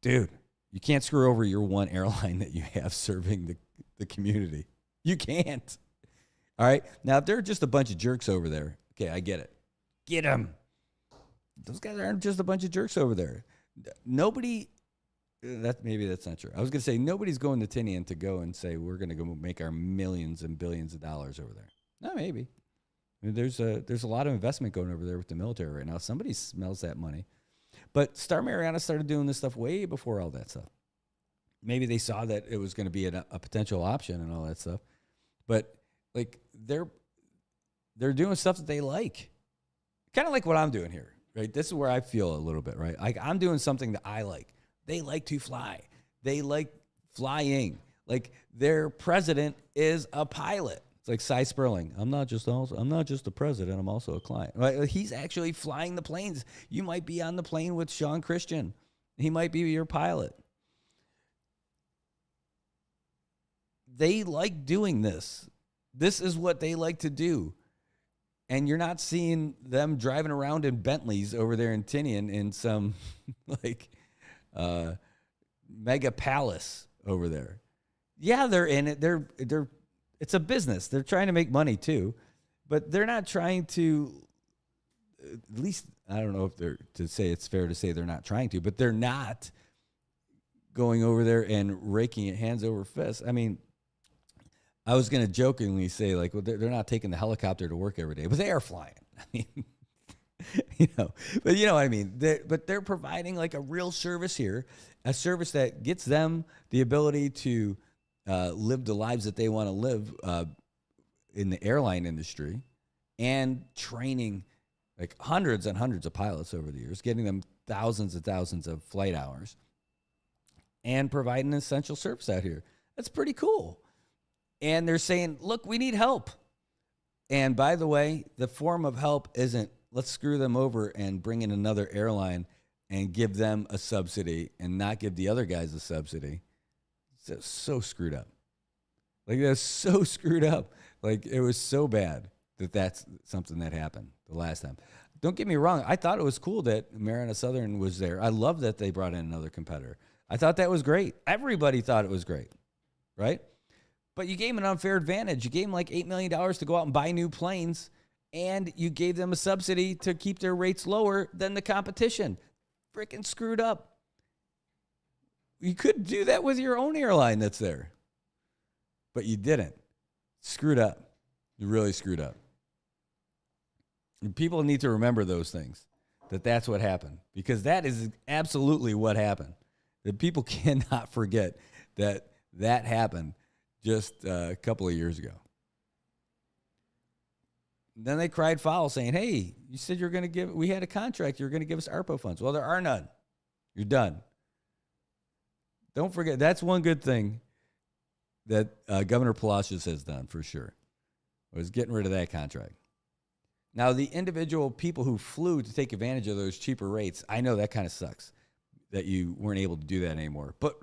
Dude, you can't screw over your one airline that you have serving the community. You can't. All right, now if they're just a bunch of jerks over there, okay, I get it. Get them. Those guys aren't just a bunch of jerks over there. Nobody, maybe that's not true. I was going to say nobody's going to Tinian to go and say we're going to go make our millions and billions of dollars over there. No, maybe. I mean, there's a lot of investment going over there with the military right now. Somebody smells that money. But Star Marianas started doing this stuff way before all that stuff. Maybe they saw that it was going to be a potential option and all that stuff. But like they're doing stuff that they like. Kind of like what I'm doing here. Right, this is where I feel a little bit, right? Like I'm doing something that I like. They like to fly. They like flying. Like their president is a pilot. It's like Cy Sperling. I'm not just the president. I'm also a client. Right? He's actually flying the planes. You might be on the plane with Sean Christian. He might be your pilot. They like doing this. This is what they like to do. And you're not seeing them driving around in Bentleys over there in Tinian in some like mega palace over there. Yeah, they're in it. They're it's a business. They're trying to make money too, but they're not trying to. At least I don't know if they're to say it's fair to say they're not trying to, but they're not going over there and raking it hands over fists. I mean, I was going to jokingly say, like, well, they're not taking the helicopter to work every day, but they are flying. I mean, but you know what I mean? But they're providing like a real service here, a service that gets them the ability to live the lives that they want to live in the airline industry, and training like hundreds and hundreds of pilots over the years, getting them thousands and thousands of flight hours, and providing an essential service out here. That's pretty cool. And they're saying, look, we need help. And by the way, the form of help isn't let's screw them over and bring in another airline and give them a subsidy and not give the other guys a subsidy. It's so screwed up. Like, that's so screwed up. Like, it was so bad that that's something that happened the last time. Don't get me wrong. I thought it was cool that Marianas Southern was there. I love that they brought in another competitor. I thought that was great. Everybody thought it was great, right? But you gave them an unfair advantage. You gave them like $8 million to go out and buy new planes, and you gave them a subsidy to keep their rates lower than the competition. Freaking screwed up. You could do that with your own airline that's there, but you didn't. Screwed up. You really screwed up. And people need to remember those things, that's what happened, because that is absolutely what happened. That people cannot forget that happened just a couple of years ago. Then they cried foul saying, hey, you said we had a contract, you're going to give us ARPA funds. Well, there are none. You're done. Don't forget, that's one good thing that Governor Palacios has done for sure, was getting rid of that contract. Now, the individual people who flew to take advantage of those cheaper rates, I know that kind of sucks that you weren't able to do that anymore. But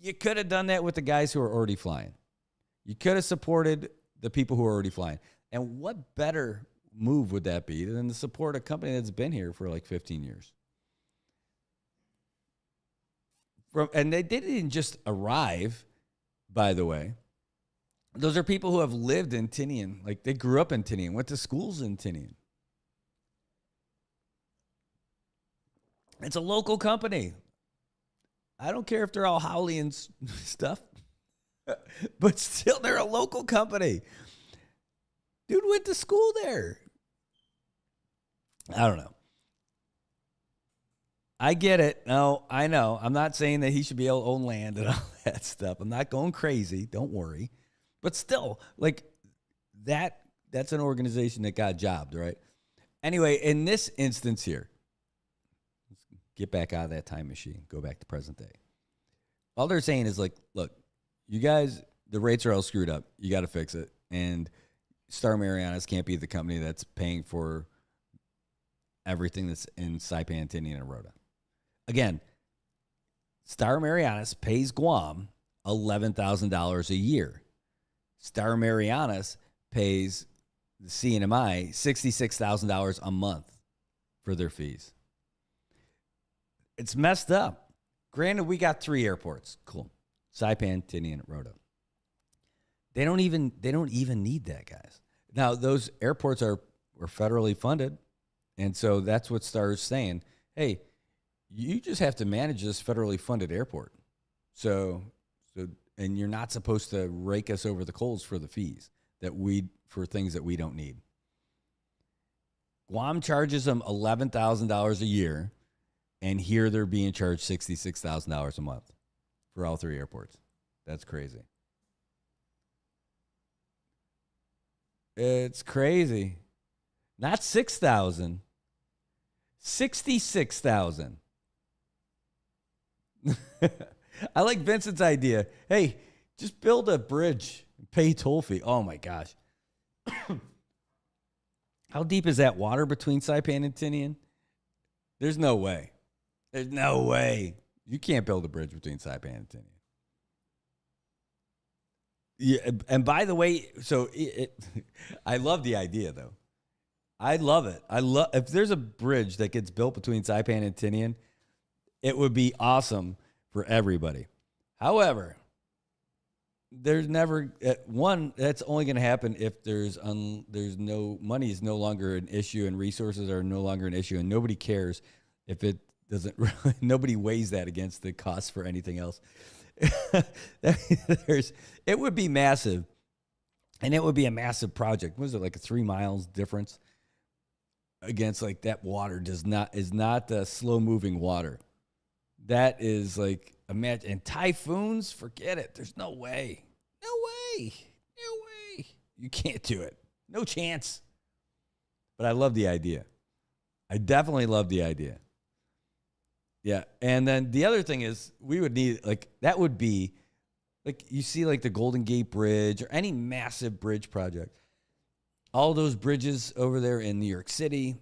you could have done that with the guys who are already flying. You could have supported the people who are already flying. And what better move would that be than to support a company that's been here for like 15 years? And they didn't just arrive, by the way. Those are people who have lived in Tinian. Like, they grew up in Tinian, went to schools in Tinian. It's a local company. I don't care if they're all Howley and stuff, but still, they're a local company. Dude went to school there. I don't know. I get it. No, I know. I'm not saying that he should be able to own land and all that stuff. I'm not going crazy. Don't worry. But still, like, that's an organization that got jobbed, right? Anyway, in this instance here, let's get back out of that time machine. Go back to present day. All they're saying is, like, look, you guys, the rates are all screwed up. You got to fix it. And Star Marianas can't be the company that's paying for everything that's in Saipan, Tinian, and Rota. Again, Star Marianas pays Guam $11,000 a year. Star Marianas pays the CNMI $66,000 a month for their fees. It's messed up. Granted, we got 3 airports. Cool. Saipan, Tinian, and Rota. They don't even need that, guys. Now, those airports were federally funded, and so that's what Star's saying. Hey, you just have to manage this federally funded airport. So and you're not supposed to rake us over the coals for the fees for things that we don't need. Guam charges them $11,000 a year, and here they're being charged $66,000 a month for all 3 airports. That's crazy. It's crazy. Not 6,000. 66,000. I like Vincent's idea. Hey, just build a bridge and pay toll fee. Oh my gosh. How deep is that water between Saipan and Tinian? There's no way. There's no way. You can't build a bridge between Saipan and Tinian. Yeah, and by the way, so I love the idea though. I love it. If there's a bridge that gets built between Saipan and Tinian, it would be awesome for everybody. However, there's never one that's only going to happen if there's no money is no longer an issue and resources are no longer an issue and nobody cares if it doesn't really, nobody weighs that against the cost for anything else. It would be massive, and it would be a massive project. Was it like a 3 miles difference against like that water is not slow moving water. That is like imagine and typhoons. Forget it. There's no way. No way. You can't do it. No chance. But I love the idea. I definitely love the idea. Yeah, and then the other thing is we would need that would be like you see like the Golden Gate Bridge or any massive bridge project. All those bridges over there in New York City,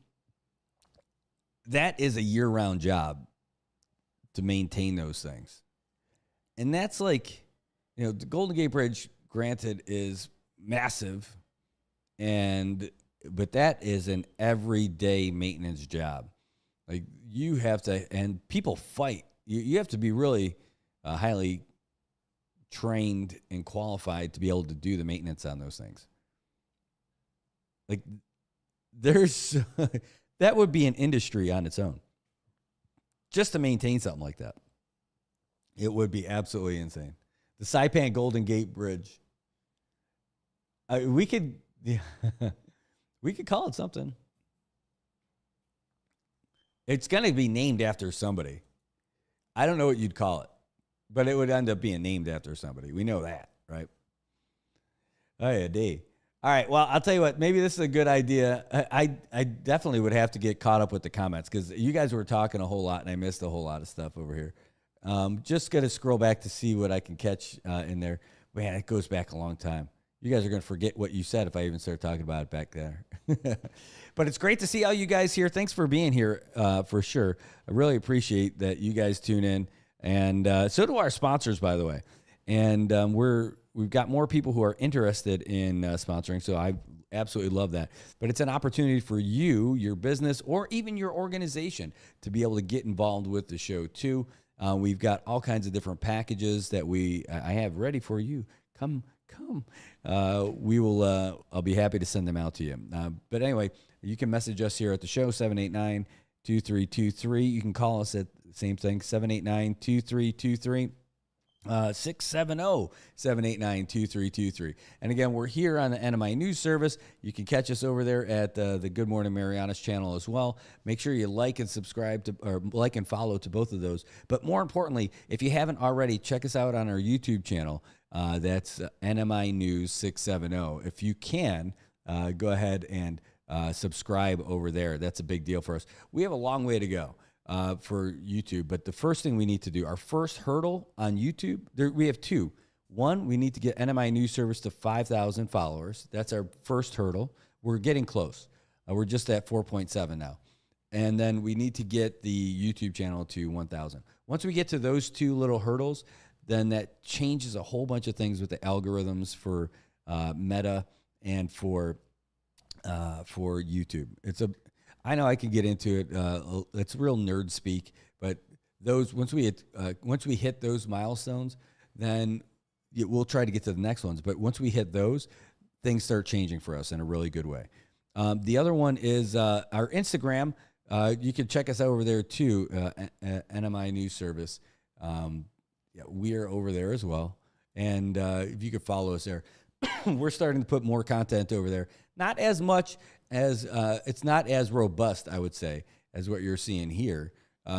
that is a year-round job to maintain those things. And that's like, the Golden Gate Bridge, granted, is massive, but that is an everyday maintenance job. Like you have to, and people fight. You have to be really highly trained and qualified to be able to do the maintenance on those things. Like there's, that would be an industry on its own. Just to maintain something like that. It would be absolutely insane. The Saipan Golden Gate Bridge. We could call it something. It's going to be named after somebody. I don't know what you'd call it, but it would end up being named after somebody. We know that, right? Oh, yeah, D. All right, well, I'll tell you what. Maybe this is a good idea. I definitely would have to get caught up with the comments because you guys were talking a whole lot, and I missed a whole lot of stuff over here. Just going to scroll back to see what I can catch in there. Man, it goes back a long time. You guys are going to forget what you said if I even start talking about it back there. But it's great to see all you guys here. Thanks for being here for sure. I really appreciate that you guys tune in. And so do our sponsors, by the way. And we've got more people who are interested in sponsoring, so I absolutely love that. But it's an opportunity for you, your business, or even your organization to be able to get involved with the show too. We've got all kinds of different packages that I have ready for you. Come. We will. I'll be happy to send them out to you. But anyway, you can message us here at the show 789-2323. You can call us at the same thing 789-2323. 670-789-2323. And again, we're here on the NMI News Service. You can catch us over there at the Good Morning Marianas channel as well. Make sure you like and subscribe to, or like and follow to both of those. But more importantly, if you haven't already, check us out on our YouTube channel. That's NMI News 670. If you can, go ahead and subscribe over there. That's a big deal for us. We have a long way to go for YouTube, but the first thing we need to do, our first hurdle on YouTube, we have two. One, we need to get NMI News Service to 5,000 followers. That's our first hurdle. We're getting close. We're just at 4.7 now. And then we need to get the YouTube channel to 1,000. Once we get to those two little hurdles, then that changes a whole bunch of things with the algorithms for Meta and for YouTube. I know I can get into it. It's real nerd speak, but once we hit those milestones, then we'll try to get to the next ones. But once we hit those, things start changing for us in a really good way. The other one is our Instagram. You can check us out over there too, NMI News Service. We are over there as well. And if you could follow us there, we're starting to put more content over there. Not as much as, it's not as robust, I would say, as what you're seeing here,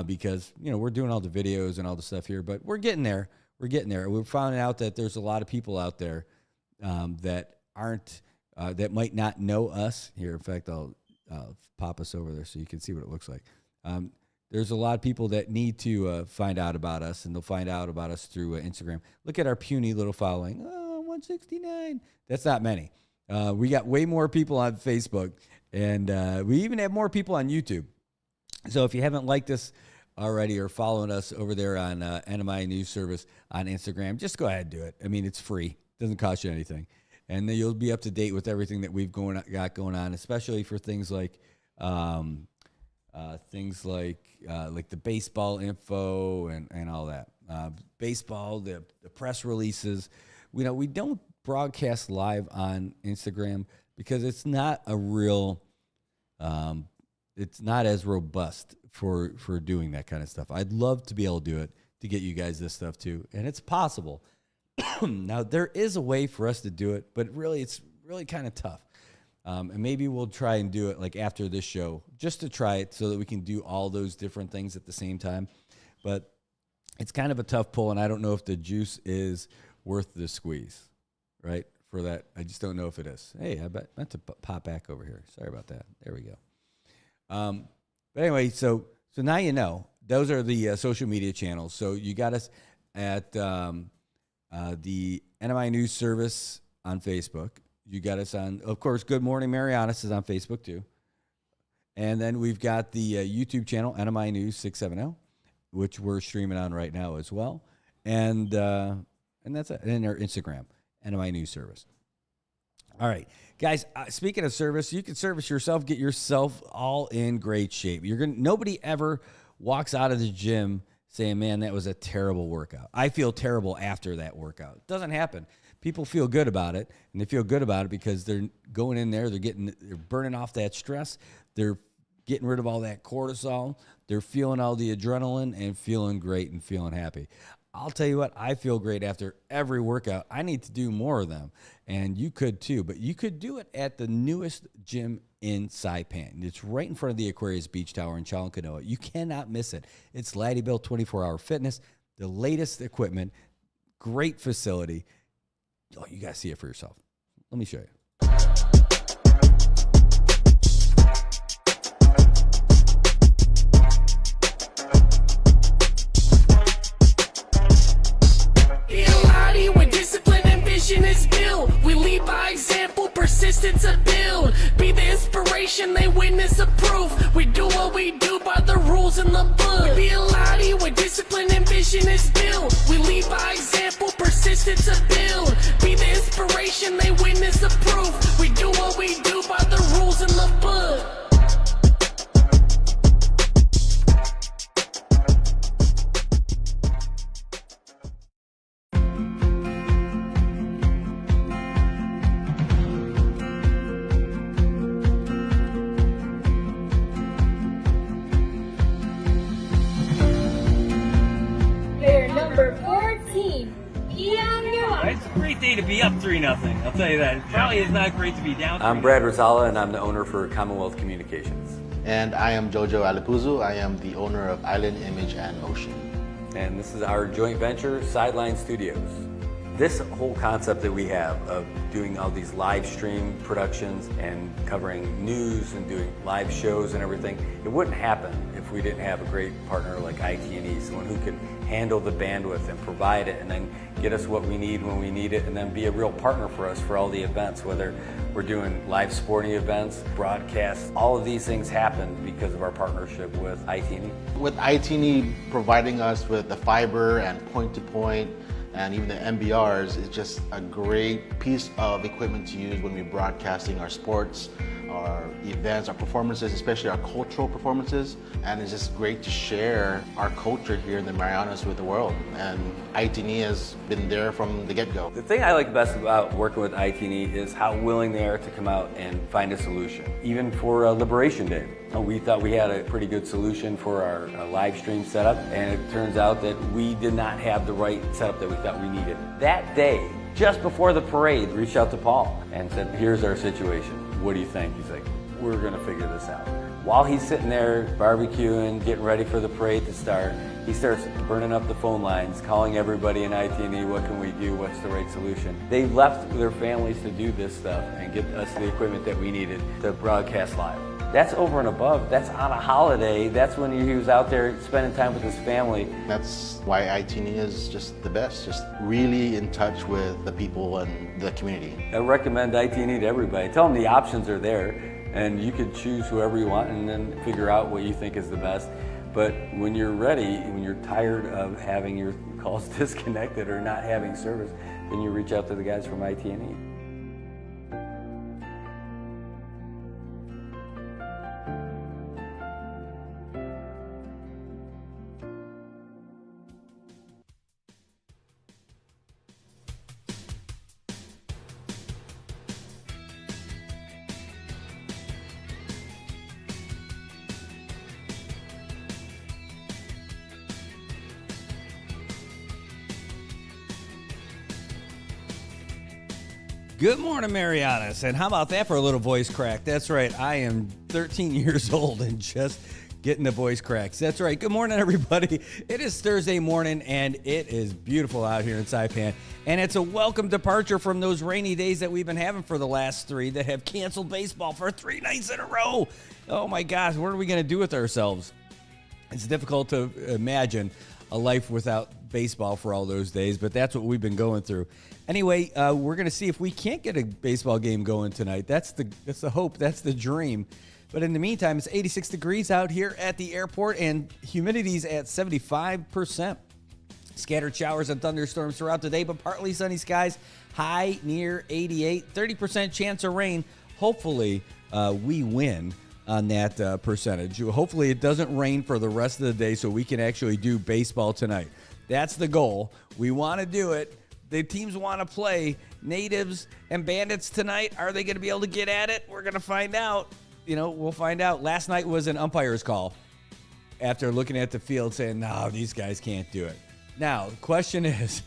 because, we're doing all the videos and all the stuff here, but we're getting there. We're finding out that there's a lot of people out there that aren't, that might not know us. Here, in fact, I'll pop us over there so you can see what it looks like. There's a lot of people that need to find out about us, and they'll find out about us through Instagram. Look at our puny little following. Oh, 169. That's not many. We got way more people on Facebook, and we even have more people on YouTube. So if you haven't liked us already or following us over there on NMI News Service on Instagram, just go ahead and do it. I mean, it's free. It doesn't cost you anything. And then you'll be up to date with everything that we've got going on, especially for things like the baseball info and all that. Baseball, the press releases. We don't broadcast live on Instagram because it's not a real, it's not as robust for doing that kind of stuff. I'd love to be able to do it to get you guys this stuff too, and it's possible. Now, there is a way for us to do it, but really, it's really kind of tough. And maybe we'll try and do it like after this show, just to try it so that we can do all those different things at the same time. But it's kind of a tough pull, and I don't know if the juice is worth the squeeze, right, for that. I just don't know if it is. Hey, I meant to pop back over here. Sorry about that. There we go. But anyway, so now you know. Those are the social media channels. So you got us at the NMI News Service on Facebook. You got us on, of course, Good Morning Marianas is on Facebook too. And then we've got the YouTube channel, NMI News 670, which we're streaming on right now as well. And that's it. And then our Instagram, NMI News Service. All right, guys, speaking of service, you can service yourself, get yourself all in great shape. Nobody ever walks out of the gym saying, man, that was a terrible workout. I feel terrible after that workout. It doesn't happen. People feel good about it, and they feel good about it because they're going in there, they're burning off that stress, they're getting rid of all that cortisol, they're feeling all the adrenaline and feeling great and feeling happy. I'll tell you what, I feel great after every workout. I need to do more of them, and you could too, but you could do it at the newest gym in Saipan. It's right in front of the Aquarius Beach Tower in Chalkanoa. You cannot miss it. It's Laddie Bill 24-hour fitness, the latest equipment, great facility. Oh, you got to see it for yourself. Let me show you. Where discipline and vision is built. We lead by example, persistence to build. Be the inspiration, they witness approve. We do what we do by the rules in the book. Be a Lottie where discipline and vision is built. We lead by example, persistence persistent to build. Be the inspiration, they witness the proof. We do what we do by the rules in the book. Player number 14, Ian Newell. It's a great day to be up 3-0. I'll tell you that. Probably is not great to be down. I'm Brad Rosala, and I'm the owner for Commonwealth Communications. And I am Jojo Alipuzu. I am the owner of Island Image and Motion. And this is our joint venture, Sideline Studios. This whole concept that we have of doing all these live stream productions and covering news and doing live shows and everything, it wouldn't happen if we didn't have a great partner like IT&E, someone who can handle the bandwidth and provide it and then get us what we need when we need it, and then be a real partner for us for all the events, whether we're doing live sporting events, broadcasts. All of these things happen because of our partnership with IT&E. With IT&E providing us with the fiber and point-to-point and even the MBRs, it's just a great piece of equipment to use when we're broadcasting our sports, our events, our performances, especially our cultural performances. And it's just great to share our culture here in the Marianas with the world. And IT&E has been there from the get-go. The thing I like best about working with IT&E is how willing they are to come out and find a solution. Even for Liberation Day, we thought we had a pretty good solution for our live stream setup, and it turns out that we did not have the right setup that we thought we needed. That day, just before the parade, reached out to Paul and said, here's our situation. What do you think? He's like, we're gonna figure this out. While he's sitting there barbecuing, getting ready for the parade to start, he starts burning up the phone lines, calling everybody in IT&E, what can we do, what's the right solution? They left their families to do this stuff and get us the equipment that we needed to broadcast live. That's over and above, that's on a holiday, that's when he was out there spending time with his family. That's why IT&E is just the best, just really in touch with the people and the community. I recommend IT&E to everybody. Tell them the options are there, and you can choose whoever you want and then figure out what you think is the best. But when you're ready, when you're tired of having your calls disconnected or not having service, then you reach out to the guys from IT&E. Good morning, Marianas. And how about that for a little voice crack? That's right. I am 13 years old and just getting the voice cracks. That's right. Good morning, everybody. It is Thursday morning, and it is beautiful out here in Saipan. And it's a welcome departure from those rainy days that we've been having for the last three that have canceled baseball for 3 nights in a row. Oh, my gosh. What are we going to do with ourselves? It's difficult to imagine a life without baseball for all those days, but that's what we've been going through. Anyway, we're going to see if we can't get a baseball game going tonight. That's the hope. That's the dream. But in the meantime, it's 86 degrees out here at the airport, and humidity's at 75%. Scattered showers and thunderstorms throughout the day, but partly sunny skies, high near 88. 30% chance of rain. Hopefully, we win on that percentage. Hopefully, it doesn't rain for the rest of the day so we can actually do baseball tonight. That's the goal. We want to do it. The teams want to play. Natives and Bandits tonight. Are they going to be able to get at it? We're going to find out. We'll find out. Last night was an umpire's call after looking at the field saying, no, these guys can't do it. Now, the question is,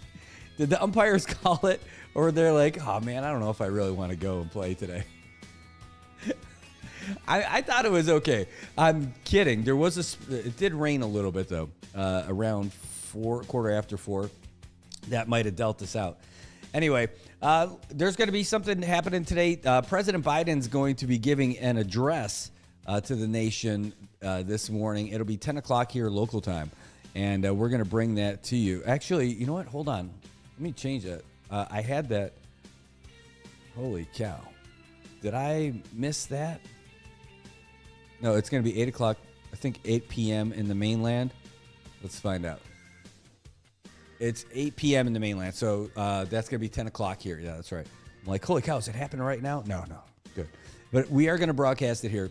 did the umpires call it, or they're like, oh, man, I don't know if I really want to go and play today? I thought it was okay. I'm kidding. It did rain a little bit, though, around quarter after 4. That might have dealt us out. Anyway, there's going to be something happening today. President Biden's going to be giving an address to the nation this morning. It'll be 10 o'clock here local time, and we're going to bring that to you. Actually, you know what? Hold on. Let me change it. I had that. Holy cow. Did I miss that? No, it's going to be 8 o'clock, I think 8 p.m. in the mainland. Let's find out. It's 8 p.m. in the mainland, so that's going to be 10 o'clock here. Yeah, that's right. I'm like, holy cow, is it happening right now? No. Good. But we are going to broadcast it here.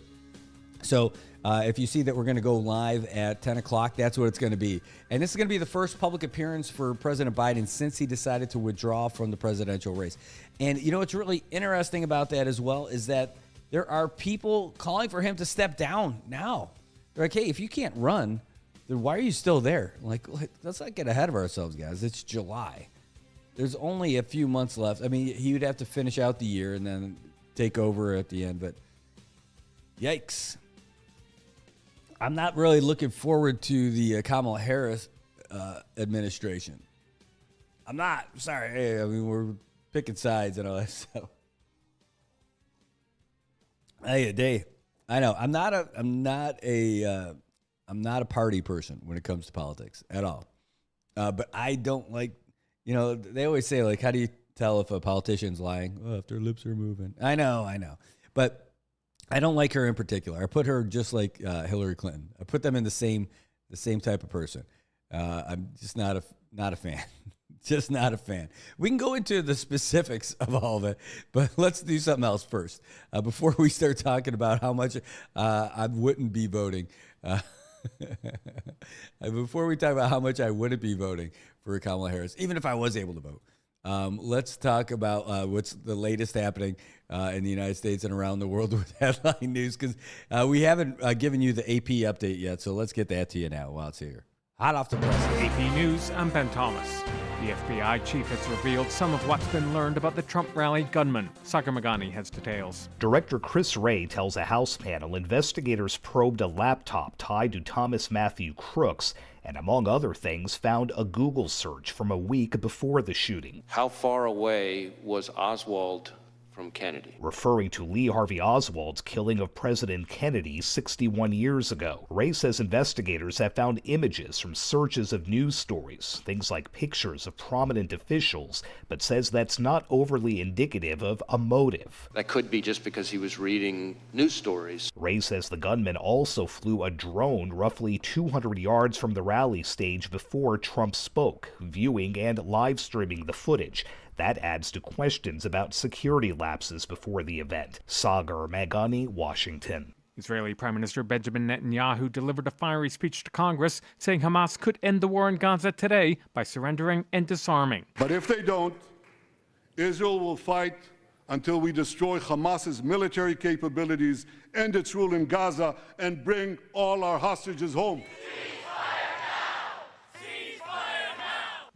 So if you see that we're going to go live at 10 o'clock, that's what it's going to be. And this is going to be the first public appearance for President Biden since he decided to withdraw from the presidential race. And you know what's really interesting about that as well is that there are people calling for him to step down now. They're like, hey, if you can't run, then why are you still there? Like, let's not get ahead of ourselves, guys. It's July. There's only a few months left. I mean, he would have to finish out the year and then take over at the end. But yikes. I'm not really looking forward to the Kamala Harris administration. I'm not. Sorry. Hey, I mean, we're picking sides and all that stuff. Hey, Dave. I know. I'm not a party person when it comes to politics at all. But I don't like, they always say, like, how do you tell if a politician's lying? Oh, if their lips are moving. I know. But I don't like her in particular. I put her just like Hillary Clinton. I put them in the same type of person. I'm just not a fan. Just not a fan. We can go into the specifics of all of it, but let's do something else first. Before we start talking about how much I wouldn't be voting. Before we talk about how much I wouldn't be voting for Kamala Harris, even if I was able to vote, let's talk about what's the latest happening in the United States and around the world with headline news, because we haven't given you the AP update yet, so let's get that to you now while it's here. Hot off the press. AP News, I'm Ben Thomas. The FBI chief has revealed some of what's been learned about the Trump rally gunman. Sagar Magani has details. Director Chris Wray tells a House panel investigators probed a laptop tied to Thomas Matthew Crooks and, among other things, found a Google search from a week before the shooting. How far away was Oswald from Kennedy? Referring to Lee Harvey Oswald's killing of President Kennedy 61 years ago. Wray says investigators have found images from searches of news stories, things like pictures of prominent officials, but says that's not overly indicative of a motive. That could be just because he was reading news stories. Wray says the gunman also flew a drone roughly 200 yards from the rally stage before Trump spoke, viewing and live streaming the footage. That adds to questions about security lapses before the event. Sagar Magani, Washington. Israeli Prime Minister Benjamin Netanyahu delivered a fiery speech to Congress, saying Hamas could end the war in Gaza today by surrendering and disarming. But if they don't, Israel will fight until we destroy Hamas's military capabilities, end its rule in Gaza, and bring all our hostages home.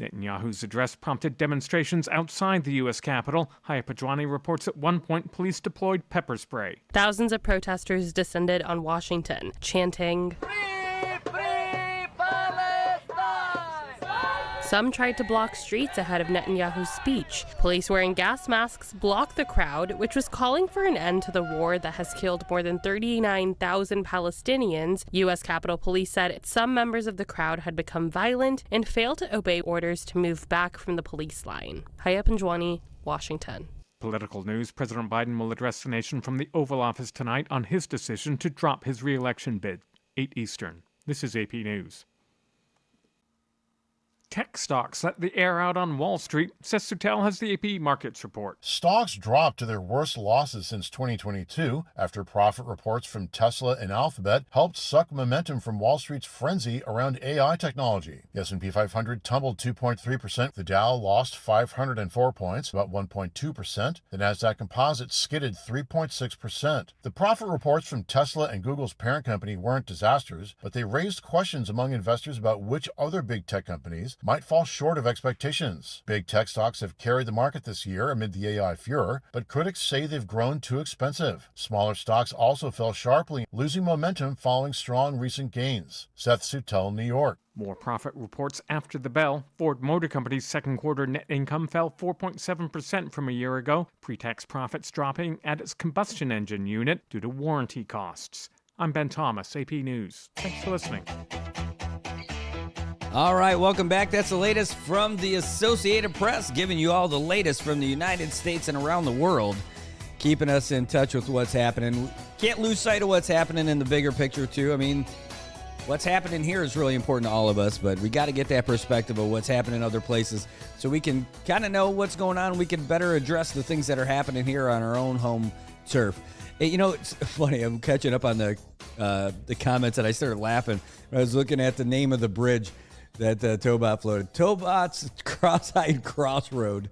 Netanyahu's address prompted demonstrations outside the U.S. Capitol. Haya Pajwani reports at one point police deployed pepper spray. Thousands of protesters descended on Washington, chanting, Some tried to block streets ahead of Netanyahu's speech. Police wearing gas masks blocked the crowd, which was calling for an end to the war that has killed more than 39,000 Palestinians. U.S. Capitol Police said some members of the crowd had become violent and failed to obey orders to move back from the police line. Haya Panjwani, Washington. Political news. President Biden will address the nation from the Oval Office tonight on his decision to drop his re-election bid. 8 Eastern. This is AP News. Tech stocks let the air out on Wall Street, says Sutel has the AP Markets report. Stocks dropped to their worst losses since 2022 after profit reports from Tesla and Alphabet helped suck momentum from Wall Street's frenzy around AI technology. The S&P 500 tumbled 2.3%. The Dow lost 504 points, about 1.2%. The Nasdaq Composite skidded 3.6%. The profit reports from Tesla and Google's parent company weren't disasters, but they raised questions among investors about which other big tech companies might fall short of expectations. Big tech stocks have carried the market this year amid the AI furor, but critics say they've grown too expensive. Smaller stocks also fell sharply, losing momentum following strong recent gains. Seth Sutel, New York. More profit reports after the bell. Ford Motor Company's second quarter net income fell 4.7% from a year ago. Pre-tax profits dropping at its combustion engine unit due to warranty costs. I'm Ben Thomas, AP News. Thanks for listening. All right, welcome back. That's the latest from the Associated Press, giving you all the latest from the United States and around the world, keeping us in touch with what's happening. Can't lose sight of what's happening in the bigger picture, too. I mean, what's happening here is really important to all of us, but we got to get that perspective of what's happening in other places so we can kind of know what's going on. We can better address the things that are happening here on our own home turf. Hey, you know, it's funny. I'm catching up on the comments, and I started laughing when I was looking at the name of the bridge that Tobot floated. Tobot's Cross-Eyed Crossroad.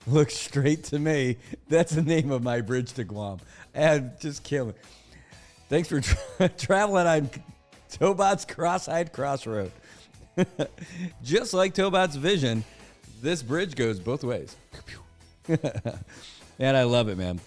Looks straight to me. That's the name of my bridge to Guam. And just kill me. Thanks for traveling on Tobot's Cross-Eyed Crossroad. Just like Tobot's vision, this bridge goes both ways. And I love it, man.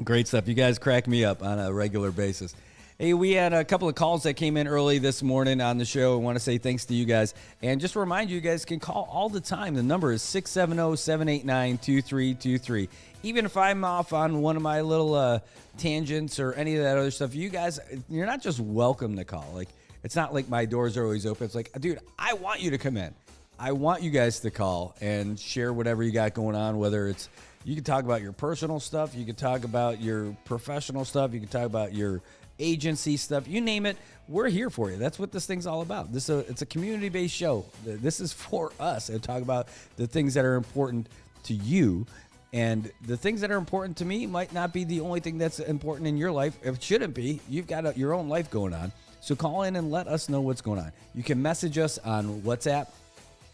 Great stuff. You guys crack me up on a regular basis. Hey, we had a couple of calls that came in early this morning on the show. I want to say thanks to you guys. And just remind you guys can call all the time. The number is 670-789-2323. Even if I'm off on one of my little tangents or any of that other stuff, you guys, you're not just welcome to call. Like, it's not like my doors are always open. It's like, dude, I want you to come in. I want you guys to call and share whatever you got going on, whether it's you can talk about your personal stuff, you can talk about your professional stuff, you can talk about your agency stuff, you name it, we're here for you. That's what this thing's all about. It's a community-based show. This is for us and talk about the things that are important to you. And the things that are important to me might not be the only thing that's important in your life. It shouldn't be. You've got your own life going on. So call in and let us know what's going on. You can message us on WhatsApp.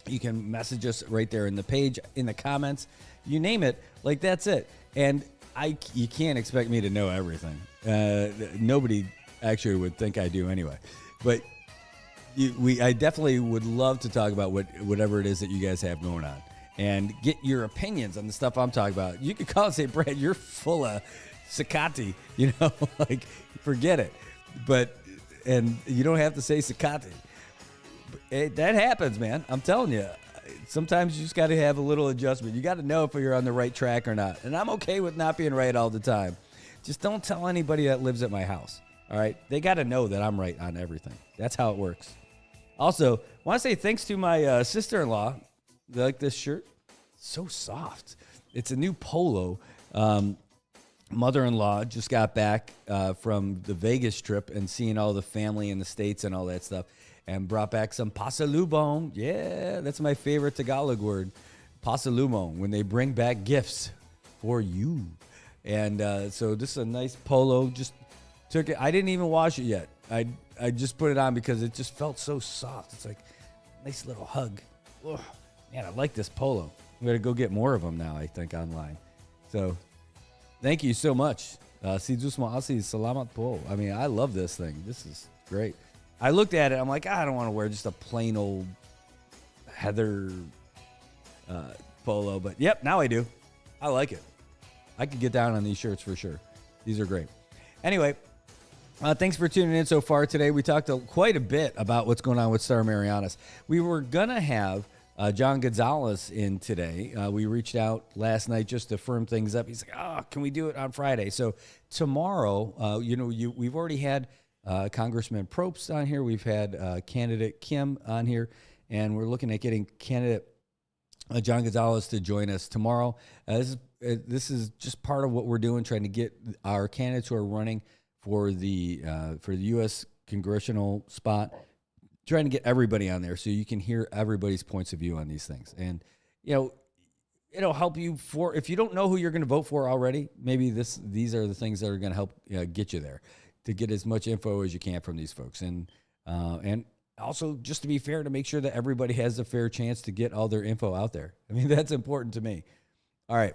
You can message us right there in the page, in the comments. You name it. Like, that's it. And you can't expect me to know everything. Nobody actually would think I do anyway. But I definitely would love to talk about whatever it is that you guys have going on and get your opinions on the stuff I'm talking about. You could call and say, Brad, you're full of Sakati, like, forget it. And you don't have to say Sakati. That happens, man. I'm telling you. Sometimes you just got to have a little adjustment. You got to know if you're on the right track or not. And I'm okay with not being right all the time. Just don't tell anybody that lives at my house, all right? They got to know that I'm right on everything. That's how it works. Also, I want to say thanks to my sister-in-law. You like this shirt? So soft. It's a new polo. Mother-in-law just got back from the Vegas trip and seeing all the family in the States and all that stuff, and brought back some pasalubong. Yeah, that's my favorite Tagalog word, pasalubong, when they bring back gifts for you. And so this is a nice polo. Just took it. I didn't even wash it yet. I just put it on because it just felt so soft. It's like a nice little hug. Ugh. Man, I like this polo. I'm going to go get more of them now, I think, online. So thank you so much. Si salamat po. I mean, I love this thing. This is great. I looked at it. I'm like, I don't want to wear just a plain old heather polo. But, yep, now I do. I like it. I could get down on these shirts for sure. These are great. Anyway, thanks for tuning in so far today. We talked quite a bit about what's going on with Star Marianas. We were going to have John Gonzalez in today. We reached out last night just to firm things up. He's like, can we do it on Friday? So tomorrow, we've already had Congressman Probst on here. We've had candidate Kim on here, and we're looking at getting candidate John Gonzalez to join us tomorrow. This is just part of what we're doing, trying to get our candidates who are running for the U.S. congressional spot, trying to get everybody on there so you can hear everybody's points of view on these things. And, it'll help you if you don't know who you're going to vote for already, maybe these are the things that are going to help get you there, to get as much info as you can from these folks. And also, just to be fair, to make sure that everybody has a fair chance to get all their info out there. I mean, that's important to me. All right.